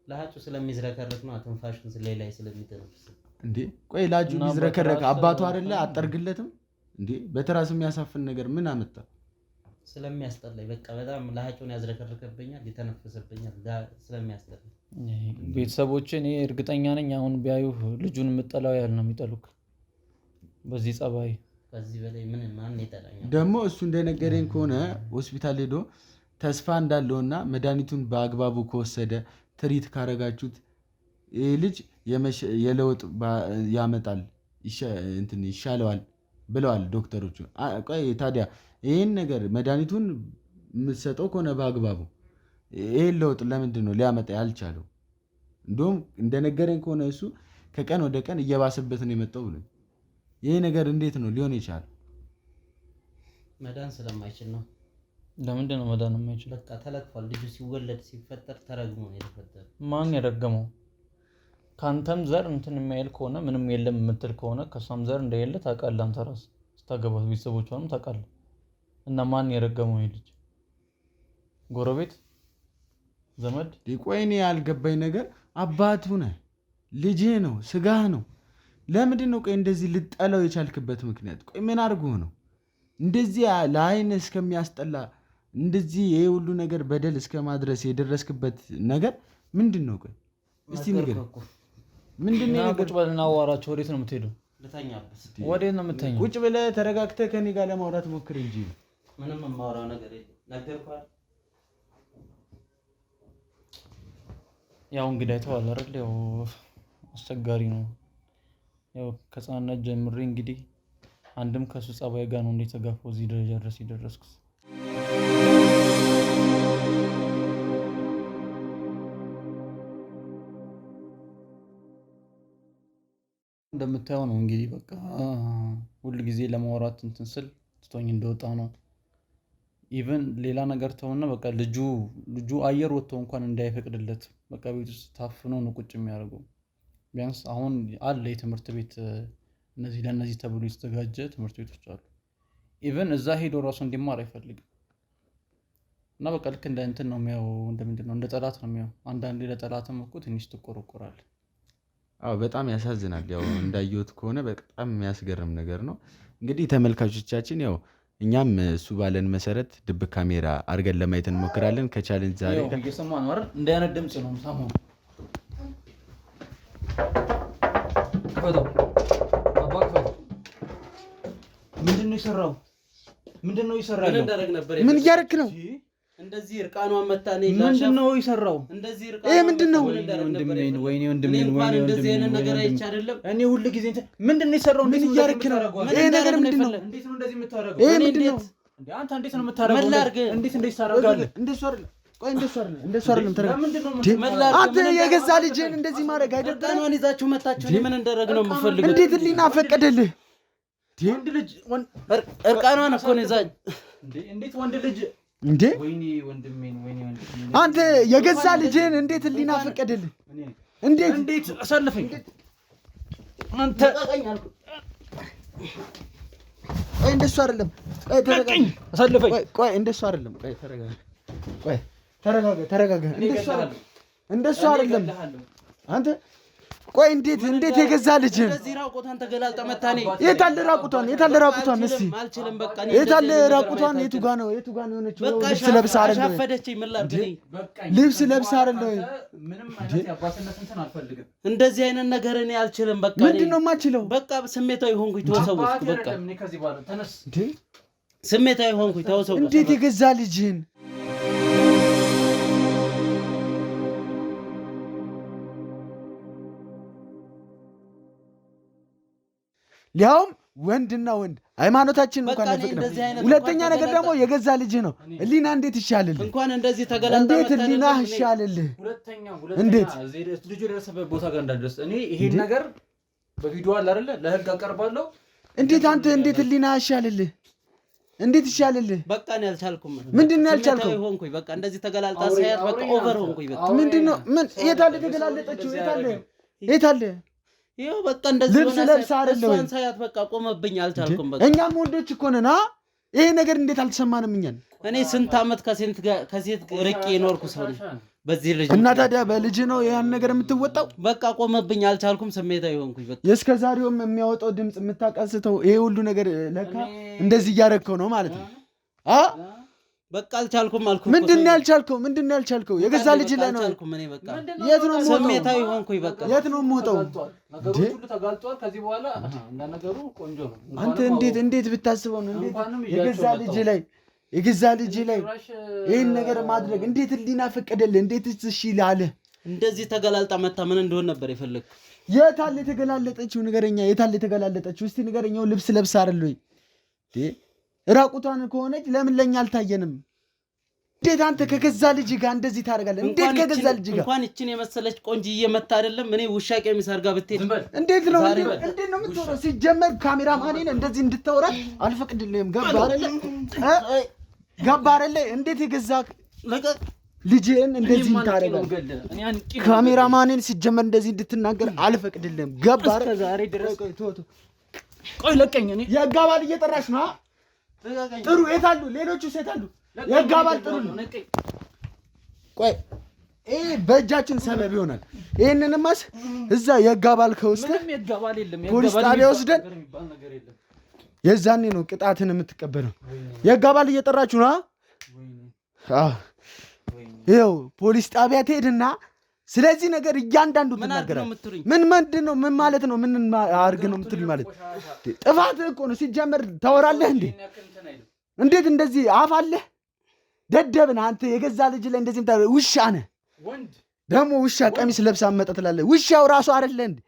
ለሃጩ ስለሚዝረከረክ ነው አትንፋሹን ስለላይ ላይ ስለሚተነፍስ እንዴ ቆይ ላጁ ቢዝረከረክ አባቱ አይደለ አጠርግለትም እንዴ በትራስ የሚያሳፍን ነገር ምን አመጣ ስለሚያስጠላኝ በቃ በጣም ለሃጩን ያዝረከረከብኛል የተነፈሰብኛል ስለሚያስጠላኝ ቤተሰቦቼ እኔ እርግጠኛ ነኝ አሁን ቢያዩ ልጁን የምጠላው ያህል ነው የሚጠሉክ በዚህ ጸባይ ከዚህ በላይ ምን ማን ይጠላኛል ደግሞ እሱ እንደነገረኝ ከሆነ ሆስፒታል ሄዶ ተስፋ እንዳለውና መድኃኒቱን በአግባቡ ከወሰደ ትሪት ካረጋችሁት ይሄ ልጅ የለውጥ ያመጣል ይሻለዋል ብለዋል ዶክተሮቹ ቆይ ታዲያ ይሄን ነገር መድኃኒቱን የምትሰጠው ከሆነ በአግባቡ ይሄን ለውጥ ለምንድን ነው ሊያመጣ ያልቻለው እንደውም እንደነገረኝ ከሆነ እሱ ከቀን ወደ ቀን እየባሰበት ነው የመጣው ብሎ ይሄ ነገር እንዴት ነው ሊሆን ይችላል መዳን ስለማይችል ነው ለምንድን ነው መዳን የማይችል በቃ ተለክፏል ልጁ ሲወለድ ሲፈጠር ተረግሞ ነው የተፈጠረው ማን ያረገመው ካንተም ዘር እንትን የማይል ከሆነ ምንም የለም የምትል ከሆነ ከሷም ዘር እንደሌለ ታውቃለህ አንተ ራስህ ስታገባ ቤተሰቦቿንም ታውቃለህ እና ማን ያረገመው ይሄ ልጅ ጎረቤት ዘመድ ቆይ እኔ ያልገባኝ ነገር አባቱ ነህ ልጅህ ነው ስጋህ ነው ለምንድን ነው ቆይ እንደዚህ ልጠላው የቻልክበት ምክንያት ቆይ ምን አድርጎ ነው እንደዚህ ለአይን እስከሚያስጠላ እንደዚህ ይሄ ሁሉ ነገር በደል እስከማድረስ የደረስክበት ነገር ምንድነው ቆይ እስቲ ንገር ምንድነው ነገር ቁጭ ብለና አዋራቸው ወዴት ነው የምትሄደው ልተኛበት ወዴት ነው የምትተኛው ቁጭ ብለህ ተረጋግተህ ከኔ ጋር ለማውራት ሞክር እንጂ ምንም የማወራው ነገር የለም ነገርኩህ ያው እንግዲህ አይተዋል አይደል ያው አስቸጋሪ ነው ያው ከጻናት ጀምሬ እንግዲህ አንድም ከሱ ጸባይ ጋር ነው እንደተጋፈው እዚህ ደረጃ ድረስ ይደረስኩት እንደምታየው ነው እንግዲህ በቃ ሁሉ ጊዜ ለማውራት እንትን ስል ትቶኝ እንደወጣ ነው ኢቭን ሌላ ነገር ተውና በቃ ልጁ አየር ወጥቶ እንኳን እንዳይፈቅድለት በቃ ቤት ውስጥ ታፍኖ ነው ቁጭ የሚያደርገው ቢያንስ አሁን አለ የትምህርት ቤት ለነዚህ ተብሎ የተዘጋጀ ትምህርት ቤቶች አሉ ኢቭን እዛ ሄዶ ራሱ እንዲማር አይፈልግም እና በቃ ልክ እንደ እንትን ነው የሚያው እንደምንድነው እንደ ጠላት ነው የሚያው አንዳንዴ ለጠላትም እኮ ትንሽ ትቆረቆራል አዎ በጣም ያሳዝናል ያው እንዳየሁት ከሆነ በጣም የሚያስገርም ነገር ነው እንግዲህ ተመልካቾቻችን ያው እኛም እሱ ባለን መሰረት ድብቅ ካሜራ አድርገን ለማየት እንሞክራለን ከቻሌንጅ ዛሬ እየሰማህ ነው አይደል እንደ አይነት ድምጽ ነው ሳሙ ምንድነው የሰራው ምንድነው ምን እያደረክ ነው እንደዚህ እርቃኗን መታኔ ምንድነው የሰራው እንደዚህ ይሄ ምንድነው ወይኔ ወንድሜን እንደዚህ አይነት ነገር አይቻ አይደለም እኔ ሁሉ ጊዜ ምንድነው የሰራው ምን እያደረክ ነው ይሄ ነገር ምንድነው እንዴት ነው እንደዚህ የምታደርገው ይሄ ምንድነው እንዴ አንተ እንዴት ነው የምታደርገው እንዴት ታደርጋለህ እንደሱ አይደለም ቆይ እንደሱ አይደለም ተረጋ አንተ የገዛ ልጅን እንደዚህ ማድረግ አይደለም እርቃኗን ይዛችሁ መታችሁ ምን እንደረግ ነው የምፈልገው እንዴት ሊና ፈቀደልህ ወንድ ልጅ እርቃኗን እኮ ነው ይዛኝ እንዴት ወንድ ልጅ እንዴ ወይኔ ወንድሜን አንተ የገዛ ልጅን እንዴት ሊና ፈቀደልህ እንዴት አሳልፈኝ አንተ ቆይ እንደሱ አይደለም ተረጋጋ አሳልፈኝ ቆይ እንደሱ አይደለም ቆይ ተረጋጋ እንደሱ አይደለም አንተ ቆይ እንዴት የገዛ ልጅን እንደዚህ ራቁቷን ተገላልጣ መታኔ የታለ ራቁቷን እስቲ አልችልም በቃ የታለ ራቁቷን የቱ ጋር ነው የሆነችው ልብስ ለብሳ አይደል ሻፈደችኝ ምን ላድርግ ልብስ ለብሳ አይደል ምንም አይነት ያባሰነት እንትን አልፈልግም እንደዚህ አይነት ነገር እኔ አልችልም በቃ ምንድነው የማልችለው በቃ ስሜታዊ ሆንኩኝ ተወሰውኩ በቃ እኔ ከዚህ በኋላ ተነስ ስሜታዊ ሆንኩኝ። ተወሰው እንዴት የገዛ ልጅህን ሊያውም ወንድና ወንድ ሃይማኖታችን እንኳን አይፈቅድም። ሁለተኛ ነገር ደግሞ የገዛ ልጅህ ነው። ህሊና እንዴት ይሻልልህ? እንኳን እንደዚህ ተገላልጣ እንዴት ህሊና ይሻልልህ? እንዴት ልጁ የደረሰበት ቦታ ጋር እንዳደረስ እኔ ይሄን ነገር በቪዲዮ አለ አይደለ ለህግ አቀርባለሁ። እንዴት አንተ እንዴት ህሊና ይሻልልህ? እንዴት ይሻልልህ? በቃ ነው ያልቻልኩም። ምንድነው ያልቻልከው? ሆንኩኝ በቃ እንደዚህ ተገላልጣ ሳያት በቃ ኦቨር ሆንኩኝ። በቃ ምንድነው ምን የታለ ተገላለጠችው? የታለ ይኸው በቃ እንደዚህ ልብስ ለብሳ አይደለም እሷን ሳያት በቃ ቆመብኝ። አልቻልኩም በቃ እኛም ወንዶች እኮ ነን። ይሄ ነገር እንዴት አልተሰማንም? እኛን እኔ ስንት ዓመት ከሴት ርቄ የኖርኩ ሰው ነኝ በዚህ ልጅ እና ታዲያ በልጅ ነው ያን ነገር የምትወጣው? በቃ ቆመብኝ። አልቻልኩም። ስሜታዊ ሆንኩኝ። በቃ የእስከ ዛሬውም የሚያወጣው ድምፅ የምታቀስተው ይሄ ሁሉ ነገር ለካ እንደዚህ እያደረግከው ነው ማለት ነው። በቃ አልቻልኩም አልኩ። ምንድነው ያልቻልከው? ምንድነው ያልቻልከው? የገዛ ልጅ ላይ ነው። እኔ በቃ የት ነው የምወጣው? ስሜታዊ ሆንኩኝ። በቃ የት ነው የምወጣው? ነገሮች ሁሉ ተጋልጧል። ከዚህ በኋላ እንደነገሩ ቆንጆ ነው። አንተ እንዴት ብታስበው ነው? የገዛ ልጅ ላይ ይሄን ነገር ማድረግ እንዴት ህሊና ፈቀደልህ? እንዴት እሺ ላለ? እንደዚህ ተገላልጣ መታ ምን እንደሆነ ነበር የፈለግኩ። የታለ የተገላለጠችው? ንገረኛ። የታለ የተገላለጠችው? እስቲ ንገረኛው። ልብስ ለብሳ አይደል ወይ? ራቁቷን ከሆነች ለምን ለኛ አልታየንም? እንዴት አንተ ከገዛ ልጅ ጋር እንደዚህ ታደርጋለህ? እንዴት ከገዛ ልጅ ጋር እንኳን እቺን የመሰለች ቆንጂዬ መታ አይደለም እኔ ውሻ ቀሚስ አድርጋ ብትሄድ እንዴት ነው የምትወራው? ሲጀመር ካሜራማኔን እንደዚህ እንድታወራት አልፈቅድልህም። ገባ አይደለ? እንዴት የገዛ ልጅን እንደዚህ ታደርጋለህ? ካሜራማኔን ሲጀመር እንደዚህ እንድትናገር አልፈቅድልህም። ገባ አይደል? ዛሬ ድረስ ቆይ ለቀኝ። እኔ የጋባል እየጠራሽ ነው። ጥሩ የት አሉ ሌሎቹ? ሴት አሉ የጋባል ጥሩ ነው። ቆይ ይሄ በእጃችን ሰበብ ይሆናል። ይሄንንማስ እዛ የጋባል ከውስጥ ፖሊስ ጣቢያ ወስደን የዛኔ ነው ቅጣትን የምትቀበለው። የጋባል እየጠራችሁ ነው። ይኸው ፖሊስ ጣቢያ ትሄድና ስለዚህ ነገር እያንዳንዱ ትናገራለህ። ምን ማለት ነው? ምን አድርግ ነው የምትሉኝ? ማለት ጥፋት እኮ ነው ሲጀመር። ታወራለህ እንዴ? እንዴት እንደዚህ አፍ አለህ? ደደብ ነህ አንተ። የገዛ ልጅ ላይ እንደዚህ ምታደርግ ውሻ ነህ። ደግሞ ውሻ ቀሚስ ለብሳ መጣ ትላለህ። ውሻው ራሱ አይደለ እንዴ?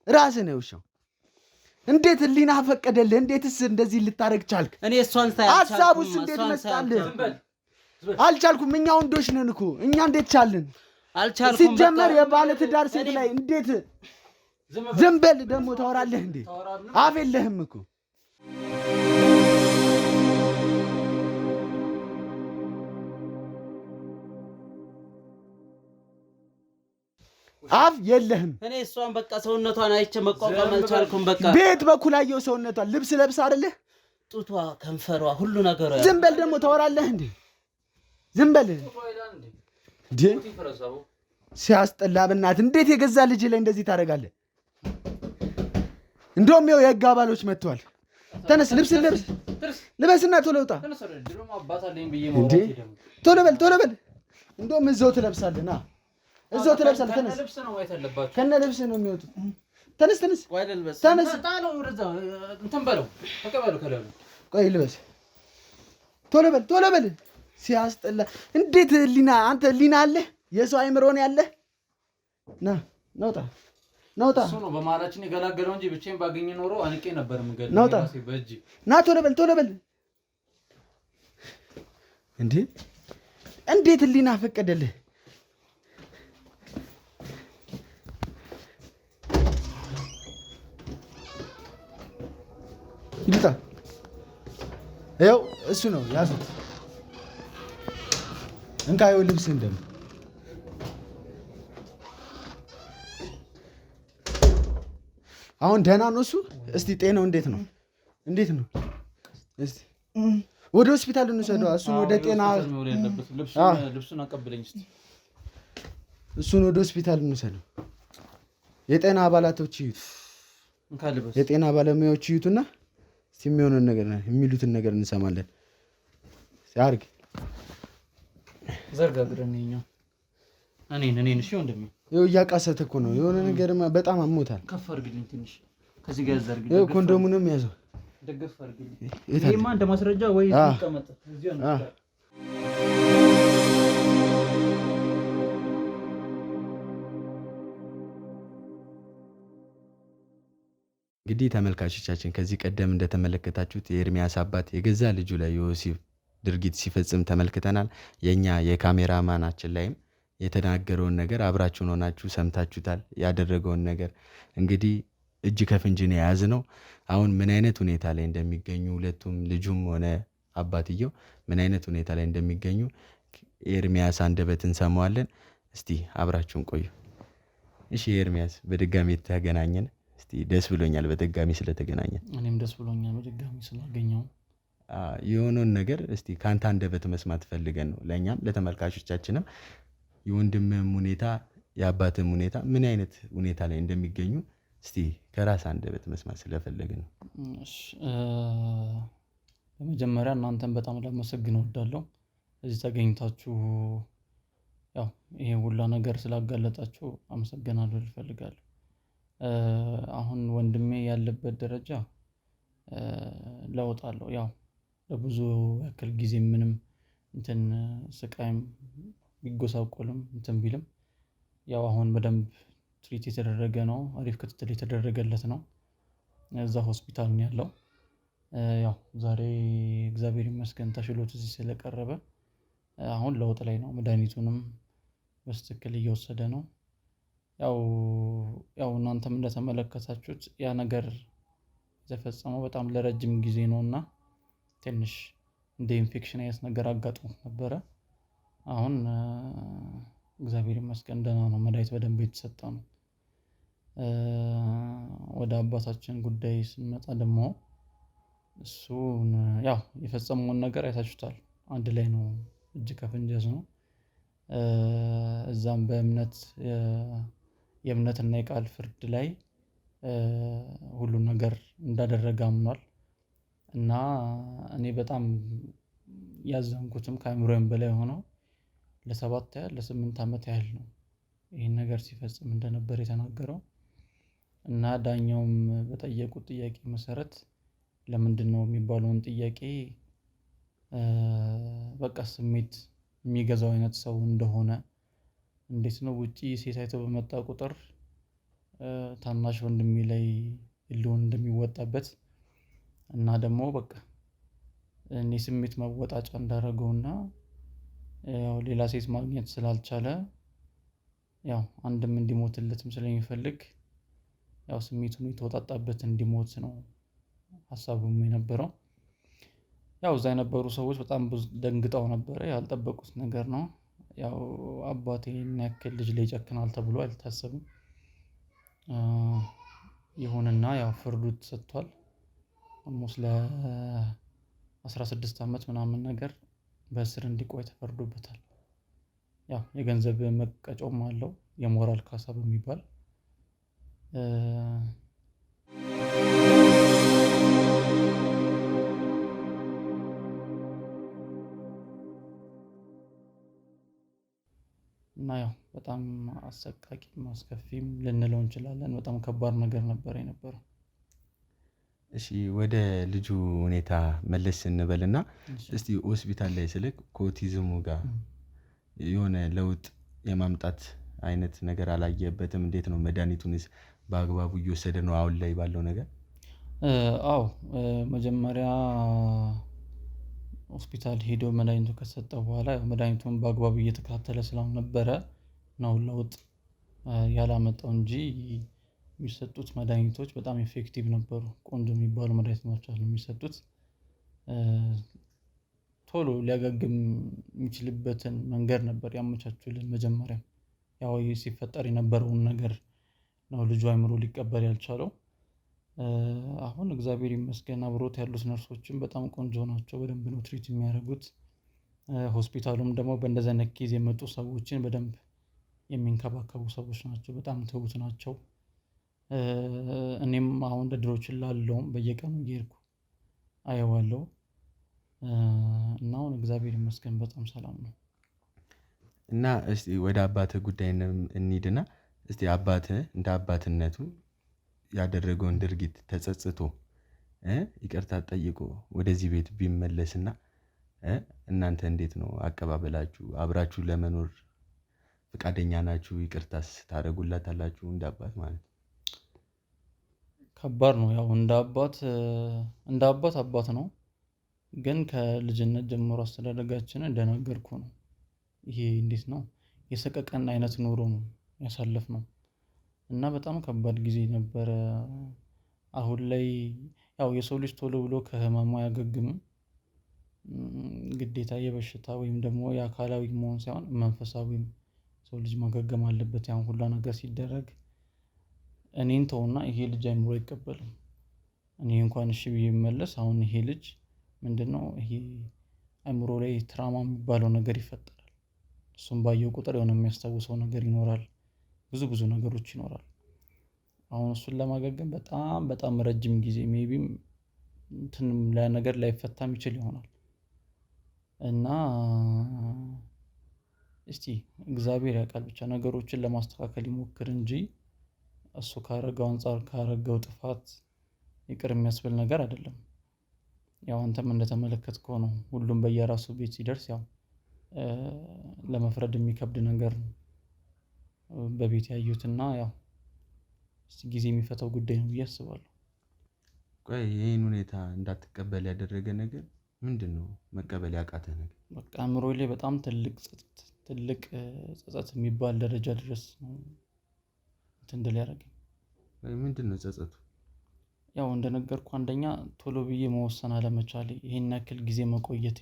ራስህ ነህ ውሻው። እንዴት ህሊና ፈቀደልህ? እንዴትስ እንደዚህ ልታረግ ቻልክ? እኔ እሷን ሳይ ሐሳቡስ እንዴት መጣልህ? አልቻልኩም። እኛ ወንዶች ነን እኮ እኛ እንዴት ቻልን? አልቻልኩም። ሲጀመር የባለ ትዳር ሴት ላይ እንዴት ዝም በል ደግሞ ታወራለህ እንዴ? አፍ የለህም እኮ። አፍ የለህም። እኔ እሷን በቃ ሰውነቷን አይቼ መቋቋም አልቻልኩም። በቃ ቤት በኩል አየው ሰውነቷን። ልብስ ለብሳ አይደለ? ጡቷ፣ ከንፈሯ፣ ሁሉ ነገሯ። ዝም በል ደግሞ ታወራለህ እንዴ? ዝም በል እንዴ! ሲያስጠላ በእናትህ። እንዴት የገዛ ልጅ ላይ እንደዚህ ታደርጋለህ? እንደውም ይኸው የህግ አባሎች መጥተዋል። ተነስ፣ ልበስና ቶሎ ውጣ። ቶሎ በል። እንደውም እዛው ትለብሳለህ። ና እዛው ትለብሳለህ። ተነስ። ከነ ልብስ ነው የሚወጡት። ተነስ። ቆይ ልበስ። ቶሎ በል። ሲያስጠላ። እንዴት ህሊና! አንተ ህሊና አለህ? የሰው አይምሮ ነው ያለህ? ናውጣ። እሱ ነው በማላችን የገላገለው እንጂ ብቻዬን ባገኘ ኖሮ አንቄ ነበር የምገድለው። ናውጣ። ና ቶሎ በል። እንዴት ህሊና ፈቀደልህ? ይልጣ። ይኸው እሱ ነው ያዙት። እንካየው ልብስ እንደም አሁን ደህና ነው እሱ። እስቲ ጤናው እንዴት ነው? እስቲ ወደ ሆስፒታል እንውሰደው። እሱን ወደ ጤና ልብሱን አቀብለኝ እስቲ። እሱን ወደ ሆስፒታል እንውሰደው። የጤና አባላቶች ይዩት፣ የጤና ባለሙያዎች ይዩትና እስቲ የሚሉትን ነገር እንሰማለን። ሲያርግ ዘርጋግረኝኛው እኔን እሺ ወንድሜ። ይኸው እያቃሰተ እኮ ነው። የሆነ ነገር በጣም አሞታል። ከፍ አድርግልኝ ትንሽ። ከዚህ ጋር ዘርግልኝ። ይኸው ኮንዶሙንም ያዘው። ደገፍ አድርግልኝ። ይሄማ እንደ ማስረጃ ወይ ይቀመጥ እዚህ ነው። እንግዲህ ተመልካቾቻችን ከዚህ ቀደም እንደተመለከታችሁት የኤርሚያስ አባት የገዛ ልጁ ላይ የወሲብ ድርጊት ሲፈጽም ተመልክተናል። የኛ የካሜራማናችን ላይም የተናገረውን ነገር አብራችሁን ሆናችሁ ሰምታችሁታል። ያደረገውን ነገር እንግዲህ እጅ ከፍንጅ ነው የያዝነው። አሁን ምን አይነት ሁኔታ ላይ እንደሚገኙ ሁለቱም ልጁም ሆነ አባትየው ምን አይነት ሁኔታ ላይ እንደሚገኙ ኤርሚያስ አንደበት እንሰማዋለን። እስቲ አብራችሁን ቆዩ። እሺ ኤርሚያስ በድጋሚ ተገናኘን። እስቲ ደስ ብሎኛል በድጋሚ ስለተገናኘን። እኔም ደስ ብሎኛል በድጋሚ ስላገኘው። የሆነውን ነገር እስቲ ካንተ አንደበት መስማት ፈልገን ነው፣ ለእኛም ለተመልካቾቻችንም የወንድምህም ሁኔታ የአባትህም ሁኔታ ምን አይነት ሁኔታ ላይ እንደሚገኙ እስቲ ከራስ አንደበት መስማት ስለፈለግን ነው። በመጀመሪያ እናንተን በጣም ላመሰግን እወዳለሁ። እዚህ ተገኝታችሁ ያው ይሄ ሁላ ነገር ስላጋለጣችሁ አመሰግናለሁ እፈልጋለሁ። አሁን ወንድሜ ያለበት ደረጃ ለውጥ አለው። ያው ለብዙ ያክል ጊዜ ምንም እንትን ስቃይም ቢጎሳቆልም እንትን ቢልም ያው አሁን በደንብ ትሪት የተደረገ ነው። አሪፍ ክትትል የተደረገለት ነው። እዛ ሆስፒታል ነው ያለው። ያው ዛሬ እግዚአብሔር ይመስገን ተሽሎት እዚህ ስለቀረበ አሁን ለውጥ ላይ ነው። መድኃኒቱንም በትክክል እየወሰደ ነው። ያው እናንተም እንደተመለከታችሁት ያ ነገር የተፈጸመው በጣም ለረጅም ጊዜ ነውና ትንሽ እንደ ኢንፌክሽን አይነት ነገር አጋጥሞት ነበረ። አሁን እግዚአብሔር ይመስገን ደህና ነው። መድኃኒት በደንብ የተሰጠ ነው። ወደ አባታችን ጉዳይ ስንመጣ ደግሞ እሱን ያው የፈጸመውን ነገር አይታችሁታል። አንድ ላይ ነው እጅ ከፍንጅ ነው። እዛም የእምነትና የቃል ፍርድ ላይ ሁሉን ነገር እንዳደረገ አምኗል። እና እኔ በጣም ያዘንኩትም ከአእምሮዬም በላይ ሆነው ለ8 ዓመት ያህል ነው ይህን ነገር ሲፈጽም እንደነበር የተናገረው። እና ዳኛውም በጠየቁት ጥያቄ መሰረት ለምንድን ነው የሚባለውን ጥያቄ በቃ ስሜት የሚገዛው አይነት ሰው እንደሆነ፣ እንዴት ነው ውጪ ሴት አይቶ በመጣ ቁጥር ታናሽ ወንድሜ ላይ ህልውን እንደሚወጣበት እና ደግሞ በቃ እኔ ስሜት መወጣጫ እንዳደረገውና ያው ሌላ ሴት ማግኘት ስላልቻለ ያው አንድም እንዲሞትለትም ስለሚፈልግ ያው ስሜቱን የተወጣጣበት እንዲሞት ነው ሀሳቡም የነበረው። ያው እዛ የነበሩ ሰዎች በጣም ብዙ ደንግጠው ነበረ። ያልጠበቁት ነገር ነው። ያው አባቴን ያክል ልጅ ላይ ይጨክናል ተብሎ አይታሰብም። ይሁንና ያው ፍርዱ ተሰጥቷል። ኦልሞስት ለ16 ዓመት ምናምን ነገር በእስር እንዲቆይ ተፈርዶበታል። ያው የገንዘብ መቀጮም አለው፣ የሞራል ካሳ በሚባል እና ያው በጣም አሰቃቂም አስከፊም ልንለው እንችላለን። በጣም ከባድ ነገር ነበር የነበረው። እሺ ወደ ልጁ ሁኔታ መለስ ስንበልና እስቲ ሆስፒታል ላይ ስልክ ከኦቲዝሙ ጋር የሆነ ለውጥ የማምጣት አይነት ነገር አላየበትም? እንዴት ነው? መድኃኒቱንስ በአግባቡ እየወሰደ ነው አሁን ላይ ባለው ነገር? አዎ መጀመሪያ ሆስፒታል ሄዶ መድኃኒቱ ከሰጠ በኋላ መድኃኒቱን በአግባቡ እየተከታተለ ስላልነበረ ነው ለውጥ ያላመጣው እንጂ የሚሰጡት መድኃኒቶች በጣም ኢፌክቲቭ ነበሩ። ቆንጆ የሚባሉ መድኃኒቶች አሉ የሚሰጡት። ቶሎ ሊያገግም የሚችልበትን መንገድ ነበር ያመቻቹልን። መጀመሪያም ያው ሲፈጠር የነበረውን ነገር ነው ልጁ አእምሮ ሊቀበል ያልቻለው። አሁን እግዚአብሔር ይመስገን አብሮት ያሉት ነርሶችም በጣም ቆንጆ ናቸው። በደንብ ነው ትሪት የሚያደርጉት። ሆስፒታሉም ደግሞ በእንደዚህ አይነት ኬዝ የመጡ ሰዎችን በደንብ የሚንከባከቡ ሰዎች ናቸው። በጣም ትሁት ናቸው። እኔም አሁን እንደ ድሮ እችላለሁም በየቀኑ እየሄድኩ አየዋለሁ እና አሁን እግዚአብሔር ይመስገን በጣም ሰላም ነው። እና እስቲ ወደ አባትህ ጉዳይ እንሂድና እስቲ አባትህ እንደ አባትነቱ ያደረገውን ድርጊት ተጸጽቶ ይቅርታ ጠይቆ ወደዚህ ቤት ቢመለስና እናንተ እንዴት ነው አቀባበላችሁ? አብራችሁ ለመኖር ፈቃደኛ ናችሁ? ይቅርታስ ታደርጉላታላችሁ? እንደ አባት ማለት ነው። ከባድ ነው። ያው እንደ አባት ነው። ግን ከልጅነት ጀምሮ አስተዳደጋችን እንደነገርኩ ነው። ይሄ እንዴት ነው የሰቀቀን አይነት ኑሮ ነው ያሳለፍነው እና በጣም ከባድ ጊዜ ነበረ። አሁን ላይ ያው የሰው ልጅ ቶሎ ብሎ ከህመሙ አያገግምም። ግዴታ የበሽታ ወይም ደግሞ የአካላዊ መሆን ሳይሆን መንፈሳዊም ሰው ልጅ ማገገም አለበት። ያን ሁላ ነገር ሲደረግ እኔን ተውና ይሄ ልጅ አይምሮ አይቀበልም። እኔ እንኳን እሺ ብዬ መለስ አሁን ይሄ ልጅ ምንድነው ይሄ አይምሮ ላይ ትራማ የሚባለው ነገር ይፈጠራል። እሱም ባየው ቁጥር የሆነ የሚያስታውሰው ነገር ይኖራል። ብዙ ነገሮች ይኖራል። አሁን እሱን ለማገገም በጣም ረጅም ጊዜ ሜይቢም እንትንም ለነገር ላይፈታም ይችል ይሆናል እና እስቲ እግዚአብሔር ያውቃል ብቻ ነገሮችን ለማስተካከል ይሞክር እንጂ እሱ ካረገው አንፃር ካረገው ጥፋት ይቅር የሚያስብል ነገር አይደለም። ያው አንተም እንደተመለከትከው ነው። ሁሉም በየራሱ ቤት ሲደርስ ያው ለመፍረድ የሚከብድ ነገር ነው በቤት ያዩትና ያው እስቲ ጊዜ የሚፈታው ጉዳይ ነው ብዬ አስባለሁ። ቆይ ይህን ሁኔታ እንዳትቀበል ያደረገ ነገር ምንድን ነው? መቀበል ያቃተ ነገር? በቃ አእምሮዬ ላይ በጣም ትልቅ ጸጸት የሚባል ደረጃ ድረስ ነው እንትን እንድል ያደረገኝ። ምንድን ነው ጸጸቱ? ያው እንደነገርኩ አንደኛ ቶሎ ብዬ መወሰን አለመቻሌ፣ ይሄን ያክል ጊዜ መቆየቴ።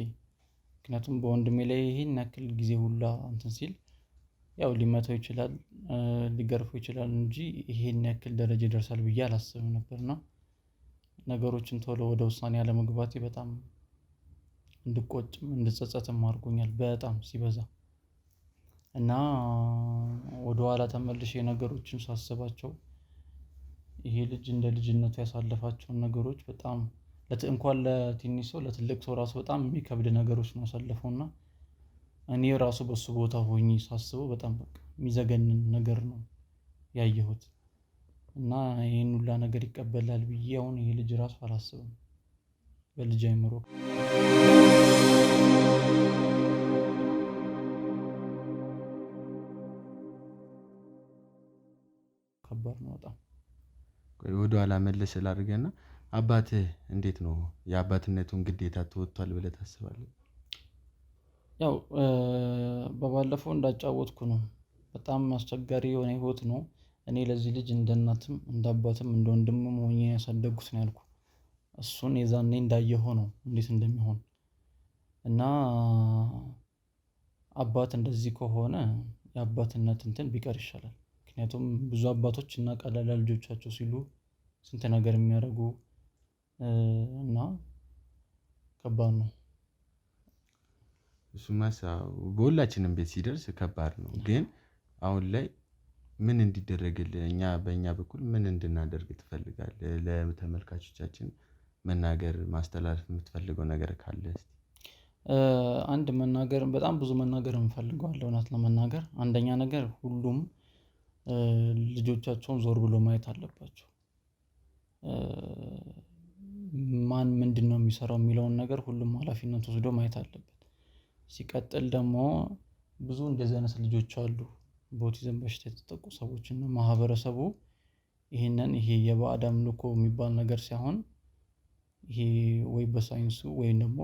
ምክንያቱም በወንድሜ ላይ ይሄን ያክል ጊዜ ሁላ እንትን ሲል ያው ሊመታው ይችላል ሊገርፈው ይችላል እንጂ ይሄን ያክል ደረጃ ይደርሳል ብዬ አላስብም ነበርና ነገሮችን ቶሎ ወደ ውሳኔ አለመግባቴ በጣም እንድቆጭም እንድጸጸትም አድርጎኛል በጣም ሲበዛ እና ወደኋላ ተመልሼ ነገሮችን ሳስባቸው ይሄ ልጅ እንደ ልጅነቱ ያሳለፋቸውን ነገሮች በጣም እንኳን ለትንሽ ሰው ለትልቅ ሰው ራሱ በጣም የሚከብድ ነገሮች ነው ያሳለፈውና እኔ ራሱ በሱ ቦታ ሆኜ ሳስበው በጣም በቃ የሚዘገንን ነገር ነው ያየሁት እና ይሄን ሁላ ነገር ይቀበላል ብዬ አሁን ይሄ ልጅ ራሱ አላስብም በልጅ አይምሮ። ከባድ ነው በጣም። ወደኋላ መለስ ስላደርገና አባትህ እንዴት ነው የአባትነቱን ግዴታ ተወጥቷል ብለህ ታስባለህ? ያው በባለፈው እንዳጫወትኩ ነው በጣም አስቸጋሪ የሆነ ህይወት ነው። እኔ ለዚህ ልጅ እንደ እናትም እንደ አባትም እንደ ወንድምም ሆኜ ያሳደግኩት ነው ያልኩ። እሱን የዛኔ እንዳየኸው ነው እንዴት እንደሚሆን እና አባት እንደዚህ ከሆነ የአባትነት እንትን ቢቀር ይሻላል። ምክንያቱም ብዙ አባቶች እናውቃለን ለልጆቻቸው ሲሉ ስንት ነገር የሚያደርጉ እና ከባድ ነው። እሱማ በሁላችንም ቤት ሲደርስ ከባድ ነው። ግን አሁን ላይ ምን እንዲደረግልህ በእኛ በኩል ምን እንድናደርግ ትፈልጋለህ? ለተመልካቾቻችን መናገር ማስተላለፍ የምትፈልገው ነገር ካለ እስቲ። አንድ በጣም ብዙ መናገር እንፈልገዋለን። እውነት ለመናገር አንደኛ ነገር ሁሉም ልጆቻቸውን ዞር ብሎ ማየት አለባቸው። ማን ምንድነው የሚሰራው የሚለውን ነገር ሁሉም ኃላፊነት ወስዶ ማየት አለበት። ሲቀጥል ደግሞ ብዙ እንደዚህ አይነት ልጆች አሉ በኦቲዝም በሽታ የተጠቁ ሰዎች እና ማህበረሰቡ ይሄ የባዕድ አምልኮ የሚባል ነገር ሳይሆን ይሄ ወይ በሳይንሱ ወይም ደግሞ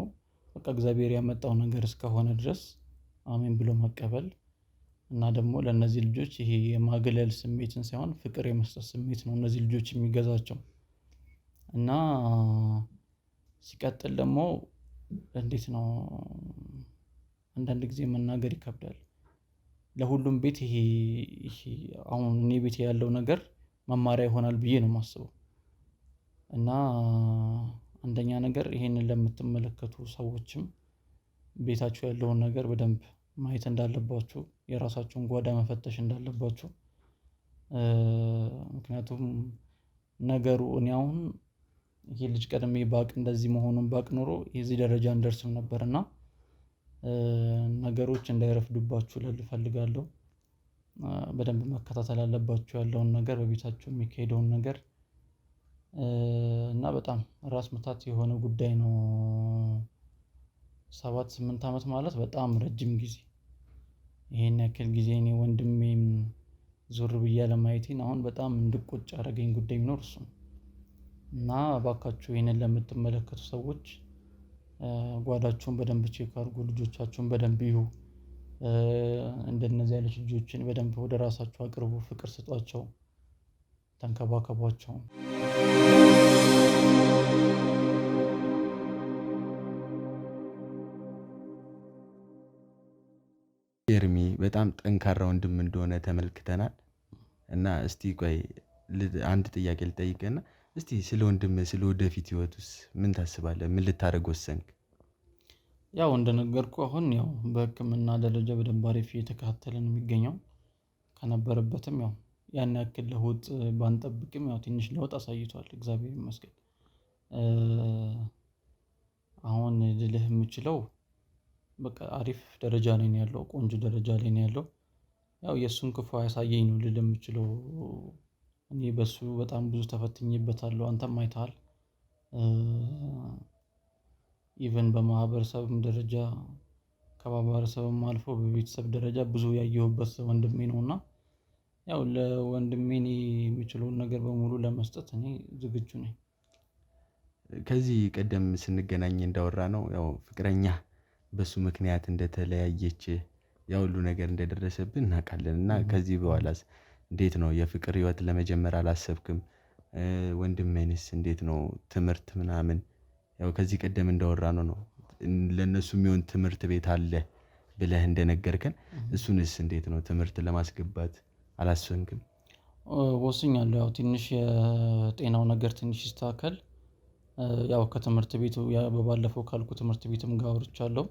በቃ እግዚአብሔር ያመጣው ነገር እስከሆነ ድረስ አሜን ብሎ መቀበል እና ደግሞ ለእነዚህ ልጆች ይሄ የማግለል ስሜትን ሳይሆን ፍቅር የመስጠት ስሜት ነው እነዚህ ልጆች የሚገዛቸው እና ሲቀጥል ደግሞ እንዴት ነው አንዳንድ ጊዜ መናገር ይከብዳል። ለሁሉም ቤት ይሄ አሁን እኔ ቤት ያለው ነገር መማሪያ ይሆናል ብዬ ነው የማስበው እና አንደኛ ነገር ይሄንን ለምትመለከቱ ሰዎችም ቤታችሁ ያለውን ነገር በደንብ ማየት እንዳለባችሁ የራሳችሁን ጓዳ መፈተሽ እንዳለባችሁ ምክንያቱም ነገሩ እኔ አሁን ይሄ ልጅ ቀድሜ ባቅ እንደዚህ መሆኑን ባቅ ኖሮ የዚህ ደረጃ እንደርስም ነበርና ነገሮች እንዳይረፍዱባችሁ እፈልጋለሁ። በደንብ መከታተል አለባችሁ ያለውን ነገር በቤታችሁ የሚካሄደውን ነገር እና በጣም ራስ ምታት የሆነ ጉዳይ ነው። 7-8 ዓመት ማለት በጣም ረጅም ጊዜ። ይሄን ያክል ጊዜ እኔ ወንድሜን ዞር ብዬ አለማየቴን አሁን በጣም እንድቆጭ ያደረገኝ ጉዳይ ቢኖር እሱ ነው። እና እባካችሁ ይሄንን ለምትመለከቱ ሰዎች ጓዳችሁን በደንብ ቼክ አድርጉ፣ ልጆቻችሁን በደንብ ይዩ። እንደነዚህ አይነት ልጆችን በደንብ ወደ ራሳችሁ አቅርቡ፣ ፍቅር ስጧቸው፣ ተንከባከቧቸው። ኤርሚ በጣም ጠንካራ ወንድም እንደሆነ ተመልክተናል። እና እስቲ ቆይ አንድ ጥያቄ ልጠይቅና እስቲ ስለ ወንድም ስለ ወደፊት ህይወቱስ ምን ታስባለህ? ምን ልታደርግ ወሰንክ? ያው እንደነገርኩ አሁን ያው በሕክምና ደረጃ በደንብ አሪፍ እየተከታተለ ነው የሚገኘው። ከነበረበትም ያው ያን ያክል ለውጥ ባንጠብቅም ያው ትንሽ ለውጥ አሳይቷል፣ እግዚአብሔር ይመስገን። አሁን ልልህ የምችለው በቃ አሪፍ ደረጃ ላይ ነው ያለው፣ ቆንጆ ደረጃ ላይ ነው ያለው። ያው የእሱን ክፉ ያሳየኝ ነው ልል የምችለው። እኔ በሱ በጣም ብዙ ተፈትኜበታለሁ፣ አንተም አይተሃል። ኢቨን በማህበረሰብም ደረጃ ከማህበረሰብም አልፎ በቤተሰብ ደረጃ ብዙ ያየሁበት ወንድሜ ነውና ያው ለወንድሜ እኔ የምችለውን ነገር በሙሉ ለመስጠት እኔ ዝግጁ ነኝ። ከዚህ ቀደም ስንገናኝ እንዳወራ ነው ያው ፍቅረኛ በሱ ምክንያት እንደተለያየች ያው ሁሉ ነገር እንደደረሰብን እናውቃለን። እና ከዚህ በኋላስ እንዴት ነው የፍቅር ህይወት ለመጀመር አላሰብክም? ወንድምህንስ እንዴት ነው ትምህርት ምናምን ያው ከዚህ ቀደም እንዳወራ ነው ለነሱ የሚሆን ትምህርት ቤት አለ ብለህ እንደነገርከን እሱንስ እንዴት ነው ትምህርት ለማስገባት አላሰብክም? ወስኛለሁ። ያው ትንሽ የጤናው ነገር ትንሽ ይስተካከል። ያው ከትምህርት ቤቱ በባለፈው ካልኩ ትምህርት ቤትም ጋር አውርቻለሁ።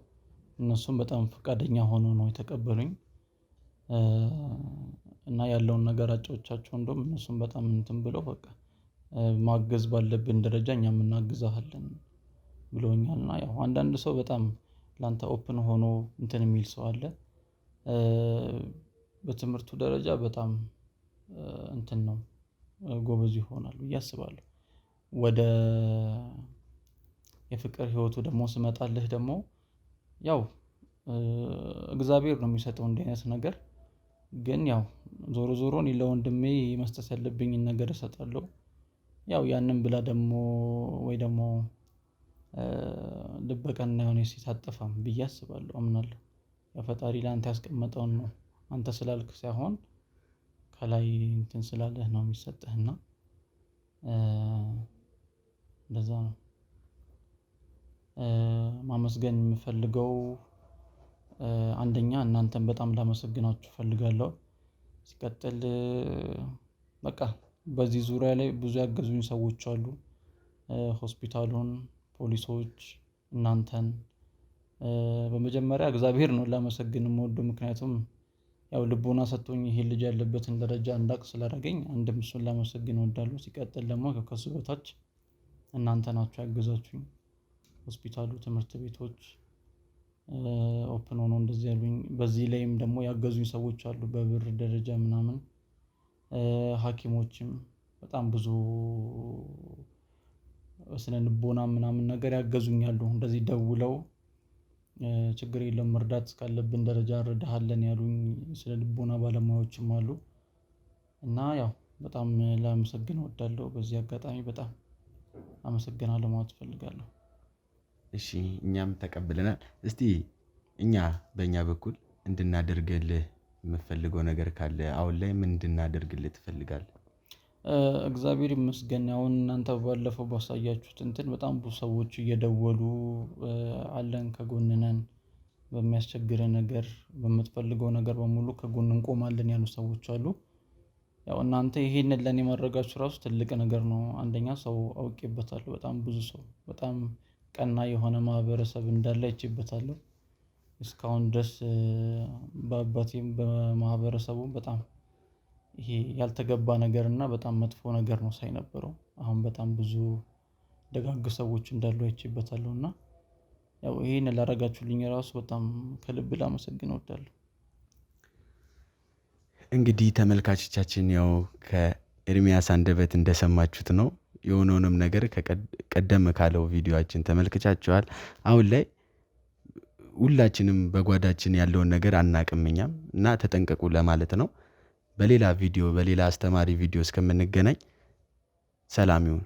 እነሱም በጣም ፈቃደኛ ሆኖ ነው የተቀበሉኝ። እና ያለውን ነገር አጫውቻቸው እንደውም እነሱም በጣም እንትን ብለው በቃ ማገዝ ባለብን ደረጃ እኛም እናግዛለን ብለውኛል። እና ያው አንዳንድ ሰው በጣም ላንተ ኦፕን ሆኖ እንትን የሚል ሰው አለ። በትምህርቱ ደረጃ በጣም እንትን ነው ጎበዝ ይሆናል ብዬ አስባለሁ። ወደ የፍቅር ህይወቱ ደግሞ ስመጣልህ ደግሞ ያው እግዚአብሔር ነው የሚሰጠው እንዲህ አይነት ነገር። ግን ያው ዞሮ ዞሮ እኔ ለወንድሜ መስጠት ያለብኝን ነገር እሰጣለሁ። ያው ያንን ብላ ደግሞ ወይ ደግሞ ልበቀና የሆነ ሴት አጠፋም ብዬ አስባለሁ፣ አምናለሁ። ያው ፈጣሪ ለአንተ ያስቀመጠውን ነው አንተ ስላልክ ሳይሆን ከላይ እንትን ስላለህ ነው የሚሰጥህና እንደዛ ነው። ማመስገን የምፈልገው አንደኛ እናንተን በጣም ላመሰግናችሁ እፈልጋለሁ። ሲቀጥል በቃ በዚህ ዙሪያ ላይ ብዙ ያገዙኝ ሰዎች አሉ። ሆስፒታሉን፣ ፖሊሶች፣ እናንተን በመጀመሪያ እግዚአብሔር ነው ላመሰግን የምወደው። ምክንያቱም ያው ልቦና ሰጥቶኝ ይሄ ልጅ ያለበትን ደረጃ እንዳቅ ስላደረገኝ አንድም እሱን ላመሰግን እወዳለሁ። ሲቀጥል ደግሞ ከሱ በታች እናንተ ናችሁ ያገዛችሁኝ። ሆስፒታሉ፣ ትምህርት ቤቶች ኦፕን ሆኖ እንደዚህ ያሉኝ። በዚህ ላይም ደግሞ ያገዙኝ ሰዎች አሉ በብር ደረጃ ምናምን። ሐኪሞችም በጣም ብዙ ስነ ልቦና ምናምን ነገር ያገዙኛሉ። እንደዚህ ደውለው ችግር የለም መርዳት እስካለብን ደረጃ እንረዳሃለን ያሉኝ ስነ ልቦና ባለሙያዎችም አሉ። እና ያው በጣም ላመሰግን እወዳለሁ። በዚህ አጋጣሚ በጣም አመሰግናለሁ ማለት እፈልጋለሁ። እሺ እኛም ተቀብለናል። እስቲ እኛ በእኛ በኩል እንድናደርግልህ የምፈልገው ነገር ካለ አሁን ላይ ምን እንድናደርግልህ ትፈልጋለህ? እግዚአብሔር ይመስገን። አሁን እናንተ ባለፈው ባሳያችሁት እንትን በጣም ብዙ ሰዎች እየደወሉ አለን ከጎን ነን፣ በሚያስቸግረ ነገር በምትፈልገው ነገር በሙሉ ከጎን እንቆማለን ያሉ ሰዎች አሉ። ያው እናንተ ይሄንን ለኔ ማድረጋችሁ ራሱ ትልቅ ነገር ነው። አንደኛ ሰው አውቄበታለሁ። በጣም ብዙ ሰው በጣም ቀና የሆነ ማህበረሰብ እንዳለ አይቼበታለሁ። እስካሁን ድረስ በአባቴም በማህበረሰቡም በጣም ይሄ ያልተገባ ነገር እና በጣም መጥፎ ነገር ነው ሳይነበረው። አሁን በጣም ብዙ ደጋግ ሰዎች እንዳሉ አይቼበታለሁ። እና ያው ይሄን ላደረጋችሁልኝ ራሱ በጣም ከልብ ላመሰግን እወዳለሁ። እንግዲህ ተመልካቾቻችን ያው ከኤርሚያስ አንደበት እንደሰማችሁት ነው። የሆነውንም ነገር ቀደም ካለው ቪዲዮአችን ተመልክቻችኋል። አሁን ላይ ሁላችንም በጓዳችን ያለውን ነገር አናቅም እኛም እና ተጠንቀቁ ለማለት ነው። በሌላ ቪዲዮ በሌላ አስተማሪ ቪዲዮ እስከምንገናኝ ሰላም ይሁን።